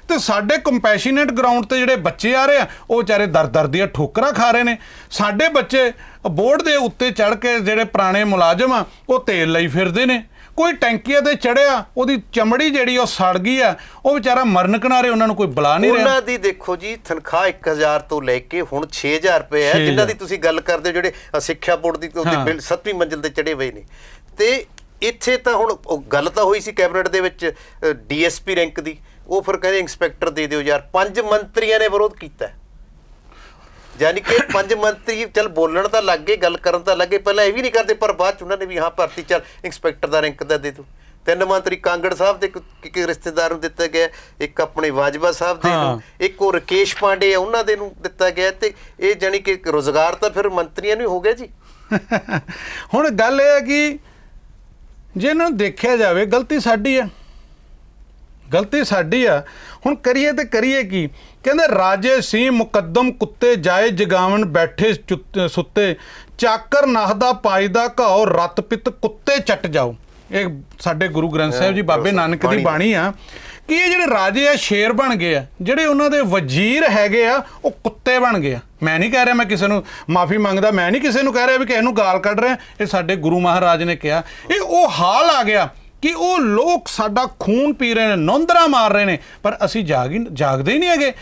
ਤੇ ਸਾਡੇ ਕੰਪੈਸ਼ਨੇਟ ਗਰਾਊਂਡ ਤੇ ਜਿਹੜੇ ਬੱਚੇ ਆ ਰਹੇ ਆ, ਉਹ ਵਿਚਾਰੇ ਦਰ ਦੀਆਂ ਠੋਕਰਾਂ ਖਾ ਰਹੇ ਨੇ। ਸਾਡੇ ਬੱਚੇ ਬੋਰਡ ਦੇ ਉੱਤੇ ਚੜ ਕੇ, ਜਿਹੜੇ ਪੁਰਾਣੇ ਮੁਲਾਜ਼ਮ ਆ, ਉਹ ਤੇਲ ਲਈ ਫਿਰਦੇ ਨੇ। ਕੋਈ ਟੈਂਕੀਆਂ ਤੇ ਚੜਿਆ, ਉਹਦੀ ਚਮੜੀ ਜਿਹੜੀ ਉਹ ਸੜ ਗਈ ਆ, ਉਹ ਵਿਚਾਰਾ ਮਰਨ ਕਿਨਾਰੇ, ਉਹਨਾਂ ਨੂੰ ਕੋਈ ਬੁਲਾ ਨਹੀਂ ਰਿਹਾ। ਉਹਨਾਂ ਦੀ ਦੇਖੋ ਜੀ ਤਨਖਾਹ 1000 ਤੋਂ ਲੈ ਕੇ ਹੁਣ 6000 ਰੁਪਏ ਹੈ, ਜਿਨ੍ਹਾਂ ਦੀ ਤੁਸੀਂ ਗੱਲ ਕਰਦੇ ਹੋ, ਜਿਹੜੇ ਸਿੱਖਿਆ ਬੋਰਡ ਦੀ 7ਵੀਂ ਮੰਜ਼ਿਲ ਤੇ ਚੜੇ ਹੋਏ ਨੇ। ਤੇ ਇੱਥੇ ਤਾਂ ਹੁਣ ਗੱਲ ਤਾਂ ਹੋਈ ਸੀ ਕੈਬਨਿਟ ਦੇ ਵਿੱਚ DSP ਰੈਂਕ ਦੀ, ਉਹ ਫਿਰ ਕਹਿੰਦੇ ਇੰਸਪੈਕਟਰ ਦੇ ਦਿਓ ਯਾਰ। 5 ਮੰਤਰੀਆਂ ਨੇ ਵਿਰੋਧ ਕੀਤਾ, ਯਾਨੀ ਕਿ 5 ਮੰਤਰੀ ਚੱਲ ਬੋਲਣ ਤਾਂ ਲੱਗ ਗਏ, ਗੱਲ ਕਰਨ ਤਾਂ ਲੱਗੇ, ਪਹਿਲਾਂ ਇਹ ਵੀ ਨਹੀਂ ਕਰਦੇ, ਪਰ ਬਾਅਦ ਚ ਉਹਨਾਂ ਨੇ ਵੀ ਹਾਂ ਭਰਤੀ ਚੱਲ ਇੰਸਪੈਕਟਰ ਦਾ ਰੈਂਕ ਦਾ ਦੇ ਦਿਓ। 3 ਮੰਤਰੀ ਕਾਂਗੜ ਸਾਹਿਬ ਦੇ ਇੱਕ ਰਿਸ਼ਤੇਦਾਰ ਨੂੰ ਦਿੱਤਾ ਗਿਆ, ਇੱਕ ਆਪਣੇ ਬਾਜਵਾ ਸਾਹਿਬ ਦੇ ਨੂੰ, ਇੱਕ ਉਹ ਰਕੇਸ਼ ਪਾਂਡੇ ਆ ਉਹਨਾਂ ਦੇ ਨੂੰ ਦਿੱਤਾ ਗਿਆ। ਤੇ ਇਹ ਜਾਨੀ ਕਿ ਰੁਜ਼ਗਾਰ ਤਾਂ ਫਿਰ ਮੰਤਰੀਆਂ ਨੂੰ ਹੀ ਹੋ ਗਿਆ ਜੀ। ਹੁਣ ਗੱਲ ਇਹ ਹੈ ਕਿ ਜੇ ਇਹਨਾਂ ਨੂੰ ਦੇਖਿਆ ਜਾਵੇ, ਗਲਤੀ ਸਾਡੀ ਆ। ਹੁਣ ਕਰੀਏ ਤੇ ਕਰੀਏ ਕੀ? ਕਹਿੰਦੇ ਰਾਜੇ ਸੀ ਮੁਕੱਦਮ ਕੁੱਤੇ ਜਾਏ ਜਗਾਵਣ ਬੈਠੇ ਸੁੱਤੇ, ਚਾਕਰ ਨਾਹਦਾ ਪਾਈਦਾ ਘਾਓ ਰਤ ਪਿੱਤ ਕੁੱਤੇ ਚੱਟ ਜਾਓ। ਇਹ ਸਾਡੇ ਗੁਰੂ ਗ੍ਰੰਥ ਸਾਹਿਬ ਜੀ ਬਾਬੇ ਨਾਨਕ ਦੀ ਬਾਣੀ ਆ ਕਿ ਇਹ ਜਿਹੜੇ ਰਾਜੇ ਆ ਸ਼ੇਰ ਬਣ ਗਏ ਆ, ਜਿਹੜੇ ਉਹਨਾਂ ਦੇ ਵਜ਼ੀਰ ਹੈਗੇ ਆ ਉਹ ਕੁੱਤੇ ਬਣ ਗਏ ਆ। ਮੈਂ ਨਹੀਂ ਕਹਿ ਰਿਹਾ, ਮੈਂ ਕਿਸੇ ਨੂੰ ਮਾਫੀ ਮੰਗਦਾ, ਮੈਂ ਨਹੀਂ ਕਿਸੇ ਨੂੰ ਕਹਿ ਰਿਹਾ ਵੀ ਕਿਸੇ ਨੂੰ ਗਾਲ ਕੱਢ ਰਿਹਾ। ਇਹ ਸਾਡੇ ਗੁਰੂ ਮਹਾਰਾਜ ਨੇ ਕਿਹਾ। ਇਹ ਉਹ ਹਾਲ ਆ ਗਿਆ ਕਿ ਉਹ ਲੋਕ ਸਾਡਾ ਖੂਨ ਪੀ ਰਹੇ ਨੇ, ਨੌਂਦਰਾ ਮਾਰ ਰਹੇ ਨੇ, ਪਰ ਅਸੀਂ ਜਾਗਦੇ ਹੀ ਨਹੀਂ ਹੈਗੇ।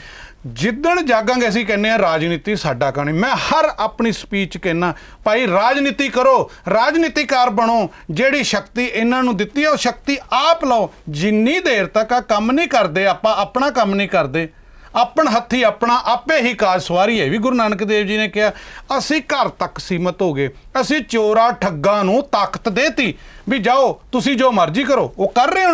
ਜਿੱਦਣ ਜਾਗਾਂਗੇ ਅਸੀਂ ਕਹਿੰਦੇ ਆ ਰਾਜਨੀਤੀ ਸਾਡਾ ਕੰਮ ਨਹੀਂ। ਮੈਂ ਹਰ ਆਪਣੀ ਸਪੀਚ ਕਹਿੰਦਾ, ਭਾਈ ਰਾਜਨੀਤੀ ਕਰੋ, ਰਾਜਨੀਤੀਕਾਰ ਬਣੋ। ਜਿਹੜੀ ਸ਼ਕਤੀ ਇਹਨਾਂ ਨੂੰ ਦਿੱਤੀ ਹੈ ਉਹ ਸ਼ਕਤੀ ਆਪ ਲਓ। ਜਿੰਨੀ ਦੇਰ ਤੱਕ ਆ ਕੰਮ ਨਹੀਂ ਕਰਦੇ, ਆਪਾਂ ਆਪਣਾ ਕੰਮ ਨਹੀਂ ਕਰਦੇ, ਆਪਣ ਹੱਥੀ ਆਪਣਾ ਆਪੇ ਹੀ ਕਾਜ ਸਵਾਰੀ ਹੈ। ਵੀ ਗੁਰੂ ਨਾਨਕ ਦੇਵ ਜੀ ਨੇ ਕਿਹਾ, ਅਸੀਂ ਘਰ ਤੱਕ ਸੀਮਤ ਹੋ ਗਏ। ਅਸੀਂ ਚੋਰਾਂ ਠੱਗਾਂ ਨੂੰ ਤਾਕਤ ਦੇਤੀ ਵੀ ਜਾਓ ਤੁਸੀਂ ਜੋ ਮਰਜ਼ੀ ਕਰੋ, ਉਹ ਕਰ ਰਹੇ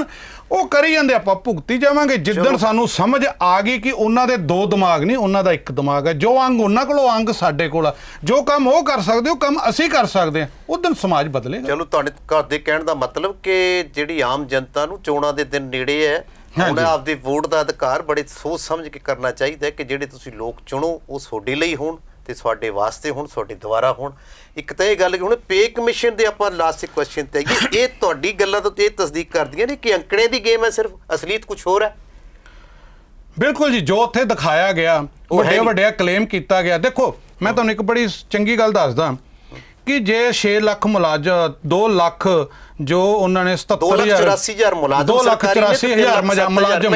ਉਹ ਕਰੀ ਜਾਂਦੇ, ਆਪਾਂ ਭੁਗਤੀ ਜਾਵਾਂਗੇ। ਜਿੱਦਣ ਸਾਨੂੰ ਸਮਝ ਆ ਗਈ ਕਿ ਉਹਨਾਂ ਦੇ ਦੋ ਦਿਮਾਗ ਨਹੀਂ, ਉਹਨਾਂ ਦਾ ਇੱਕ ਦਿਮਾਗ ਹੈ। ਜੋ ਅੰਗ ਉਹਨਾਂ ਕੋਲ, ਅੰਗ ਸਾਡੇ ਕੋਲ ਆ। ਜੋ ਕੰਮ ਉਹ ਕਰ ਸਕਦੇ, ਉਹ ਕੰਮ ਅਸੀਂ ਕਰ ਸਕਦੇ ਹਾਂ। ਉਦੋਂ ਸਮਾਜ ਬਦਲੇਗਾ। ਚਲੋ, ਤੁਹਾਡੇ ਘਰ ਦੇ ਕਹਿਣ ਦਾ ਮਤਲਬ ਕਿ ਜਿਹੜੀ ਆਮ ਜਨਤਾ ਨੂੰ ਚੋਣਾਂ ਦੇ ਦਿਨ ਨੇੜੇ ਹੈ, ਹੁਣ ਆਪਦੇ ਵੋਟ ਦਾ ਅਧਿਕਾਰ ਬੜੇ ਸੋਚ ਸਮਝ ਕੇ ਕਰਨਾ ਚਾਹੀਦਾ ਕਿ ਜਿਹੜੇ ਤੁਸੀਂ ਲੋਕ ਚੁਣੋ ਉਹ ਤੁਹਾਡੇ ਲਈ ਹੋਣ ਤੇ ਤੁਹਾਡੇ ਵਾਸਤੇ ਹੋਣ, ਤੁਹਾਡੇ ਦੁਆਰਾ ਹੋਣ। ਇੱਕ ਤਾਂ ਇਹ ਗੱਲ ਕਿ ਹੁਣ ਪੇ ਕਮਿਸ਼ਨ ਦੇ ਆਪਾਂ ਲਾਸਟ ਕੁਐਸਚਨ ਤੇ ਆਈਏ, ਇਹ ਤੁਹਾਡੀ ਗੱਲਾਂ ਤੋਂ ਇਹ ਤਸਦੀਕ ਕਰਦੀਆਂ ਨੇ ਕਿ ਅੰਕੜੇ ਦੀ ਗੇਮ ਹੈ, ਸਿਰਫ ਅਸਲੀਅਤ ਕੁਝ ਹੋਰ ਹੈ? ਬਿਲਕੁਲ ਜੀ, ਜੋ ਉੱਥੇ ਦਿਖਾਇਆ ਗਿਆ, ਵੱਡੇ ਕਲੇਮ ਕੀਤਾ ਗਿਆ। ਦੇਖੋ, ਮੈਂ ਤੁਹਾਨੂੰ ਇੱਕ ਬੜੀ ਚੰਗੀ ਗੱਲ ਦੱਸਦਾ ਕਿ ਜੇ 6 ਲੱਖ ਮੁਲਾਜ਼ਮ, 2 ਲੱਖ ਜੋ ਉਹਨਾਂ ਨੇ 2,84,000 ਮੁਲਾਜ਼ਮ, 2,84,000 ਮੁਲਾਜ਼ਮ,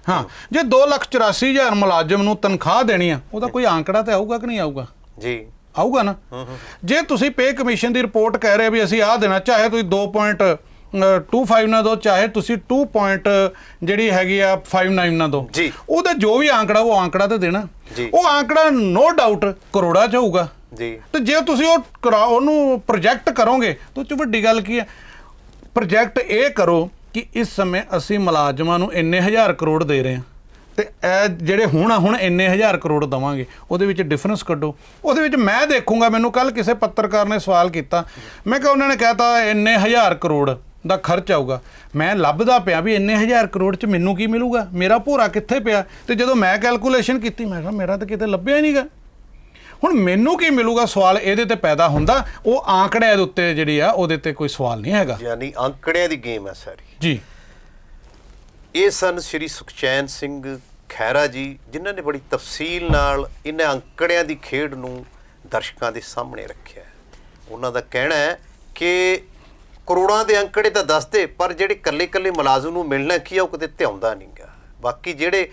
ਹਾਂ, ਜੇ 2,84,000 ਮੁਲਾਜ਼ਮ ਨੂੰ ਤਨਖਾਹ ਦੇਣੀ ਆ, ਉਹਦਾ ਕੋਈ ਆંકੜਾ ਤੇ ਆਊਗਾ ਕਿ ਨਹੀਂ ਆਊਗਾ? ਜੀ ਆਊਗਾ ਨਾ। ਜੇ ਤੁਸੀਂ ਪੇ ਕਮਿਸ਼ਨ ਦੀ ਰਿਪੋਰਟ ਕਹਿ ਰਹੇ ਵੀ ਅਸੀਂ ਆਹ ਦੇਣਾ, ਚਾਹੇ ਤੁਸੀਂ 2.25 ਨਾ ਦਿਓ, ਚਾਹੇ ਤੁਸੀਂ 2 ਜਿਹੜੀ ਹੈਗੀ ਆ 59 ਨਾ ਦਿਓ, ਉਹਦਾ ਜੋ ਵੀ ਆંકੜਾ, ਉਹ ਆંકੜਾ ਤੇ ਦੇਣਾ। ਉਹ ਆંકੜਾ ਨੋ ਡਾਊਟ ਕਰੋੜਾਂ 'ਚ ਹੋਊਗਾ ਜੀ। ਤੇ ਜੇ ਤੁਸੀਂ ਉਹਨੂੰ ਪ੍ਰੋਜੈਕਟ ਕਰੋਗੇ ਤਾਂ ਉਹ 'ਚ ਵੱਡੀ ਗੱਲ ਕੀ ਹੈ? ਪ੍ਰੋਜੈਕਟ ਇਹ ਕਰੋ ਕਿ ਇਸ ਸਮੇਂ ਅਸੀਂ ਮੁਲਾਜ਼ਮਾਂ ਨੂੰ ਇੰਨੇ 1000 ਕਰੋੜ ਦੇ ਰਹੇ ਹਾਂ ਤੇ ਇਹ ਜਿਹੜੇ ਹੁਣ ਇੰਨੇ 1000 ਕਰੋੜ ਦੇਵਾਂਗੇ, ਉਹਦੇ ਵਿੱਚ ਡਿਫਰੈਂਸ ਕੱਢੋ। ਉਹਦੇ ਵਿੱਚ ਮੈਂ ਦੇਖੂੰਗਾ, ਮੈਨੂੰ ਕੱਲ ਕਿਸੇ ਪੱਤਰਕਾਰ ਨੇ ਸਵਾਲ ਕੀਤਾ, ਮੈਂ ਕਿਹਾ ਉਹਨਾਂ ਨੇ ਕਹਿਤਾ ਇੰਨੇ 1000 ਕਰੋੜ ਦਾ ਖਰਚ ਆਊਗਾ। ਮੈਂ ਲੱਭਦਾ ਪਿਆ ਵੀ ਇੰਨੇ 1000 ਕਰੋੜ 'ਚ ਮੈਨੂੰ ਕੀ ਮਿਲੂਗਾ, ਮੇਰਾ ਭੋਰਾ ਕਿੱਥੇ ਪਿਆ? ਤੇ ਜਦੋਂ ਮੈਂ ਕੈਲਕੂਲੇਸ਼ਨ ਕੀਤੀ, ਮੈਂ ਕਿਹਾ ਮੇਰਾ ਤਾਂ ਕਿਤੇ ਲੱਭਿਆ ਹੀ ਨਹੀਂਗਾ। ਹੁਣ ਮੈਨੂੰ ਕੀ ਮਿਲੂਗਾ, ਸਵਾਲ ਇਹਦੇ ਤੇ ਪੈਦਾ ਹੁੰਦਾ। ਉਹ ਆંકੜਿਆਂ ਦੇ ਉੱਤੇ ਜਿਹੜੀ ਆ, ਉਹਦੇ ਤੇ ਕੋਈ ਸਵਾਲ ਨਹੀਂ ਹੈਗਾ। ਯਾਨੀ ਆંકੜਿਆਂ ਦੀ ਗੇਮ ਹੈ ਸਾਰੀ ਜੀ। ਇਹ ਸਨ ਸ਼੍ਰੀ ਸੁਖਚੈਨ ਸਿੰਘ ਖਹਿਰਾ ਜੀ, ਜਿਨ੍ਹਾਂ ਨੇ ਬੜੀ ਤਫਸੀਲ ਨਾਲ ਇਹਨਾਂ ਅੰਕੜਿਆਂ ਦੀ ਖੇਡ ਨੂੰ ਦਰਸ਼ਕਾਂ ਦੇ ਸਾਹਮਣੇ ਰੱਖਿਆ। ਉਹਨਾਂ ਦਾ ਕਹਿਣਾ ਹੈ ਕਿ ਕਰੋੜਾਂ ਦੇ ਅੰਕੜੇ ਤਾਂ ਦੱਸਦੇ, ਪਰ ਜਿਹੜੇ ਇਕੱਲੇ ਮੁਲਾਜ਼ਮ ਨੂੰ ਮਿਲਣਾ ਕੀ ਆ, ਉਹ ਕਦੇ ਧਿਆਉਂਦਾ ਨਹੀਂ ਗਾ। ਬਾਕੀ ਜਿਹੜੇ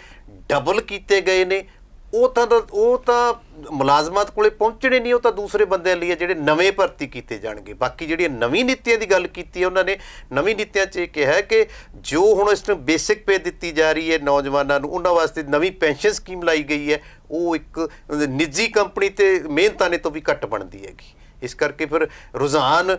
ਡਬਲ ਕੀਤੇ ਗਏ ਨੇ, ਉਹ ਤਾਂ ਮੁਲਾਜ਼ਮਾਤ ਕੋਲੇ ਪਹੁੰਚਣੇ ਨਹੀਂ, ਉਹ ਤਾਂ ਦੂਸਰੇ ਬੰਦਿਆਂ ਲਈ ਹੈ ਜਿਹੜੇ ਨਵੇਂ ਭਰਤੀ ਕੀਤੇ ਜਾਣਗੇ। ਬਾਕੀ ਜਿਹੜੀਆਂ ਨਵੀਂ ਨੀਤੀਆਂ ਦੀ ਗੱਲ ਕੀਤੀ ਹੈ, ਉਹਨਾਂ ਨੇ ਨਵੀਂ ਨੀਤੀਆਂ 'ਚ ਇਹ ਕਿਹਾ ਕਿ ਜੋ ਹੁਣ ਇਸ ਨੂੰ ਬੇਸਿਕ ਪੇ ਦਿੱਤੀ ਜਾ ਰਹੀ ਹੈ ਨੌਜਵਾਨਾਂ ਨੂੰ, ਉਹਨਾਂ ਵਾਸਤੇ ਨਵੀਂ ਪੈਨਸ਼ਨ ਸਕੀਮ ਲਾਈ ਗਈ ਹੈ। ਉਹ ਇੱਕ ਨਿੱਜੀ ਕੰਪਨੀ ਤੇ ਮਿਹਨਤਾਨੇ ਤੋਂ ਵੀ ਘੱਟ ਬਣਦੀ ਹੈਗੀ। ਇਸ ਕਰਕੇ ਫਿਰ ਰੁਝਾਨ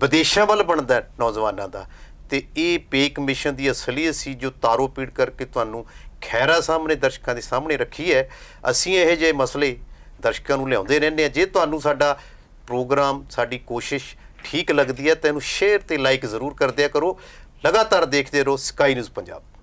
ਵਿਦੇਸ਼ਾਂ ਵੱਲ ਬਣਦਾ ਨੌਜਵਾਨਾਂ ਦਾ। ਤੇ ਇਹ ਪੇ ਕਮਿਸ਼ਨ ਦੀ ਅਸਲੀਅਤ ਸੀ ਜੋ ਤਾਰੋ ਪੀੜ ਕਰਕੇ ਤੁਹਾਨੂੰ ਖਹਿਰਾ ਸਾਹਮਣੇ, ਦਰਸ਼ਕਾਂ ਦੇ ਸਾਹਮਣੇ ਰੱਖੀ ਹੈ। ਅਸੀਂ ਇਹੋ ਜਿਹੇ ਮਸਲੇ ਦਰਸ਼ਕਾਂ ਨੂੰ ਲਿਆਉਂਦੇ ਰਹਿੰਦੇ ਹਾਂ। ਜੇ ਤੁਹਾਨੂੰ ਸਾਡਾ ਪ੍ਰੋਗਰਾਮ, ਸਾਡੀ ਕੋਸ਼ਿਸ਼ ਠੀਕ ਲੱਗਦੀ ਹੈ ਤਾਂ ਇਹਨੂੰ ਸ਼ੇਅਰ ਤੇ ਲਾਈਕ ਜ਼ਰੂਰ ਕਰ ਦਿਆ ਕਰੋ। ਲਗਾਤਾਰ ਦੇਖਦੇ ਰਹੋ ਸਕਾਈ ਨਿਊਜ਼ ਪੰਜਾਬ।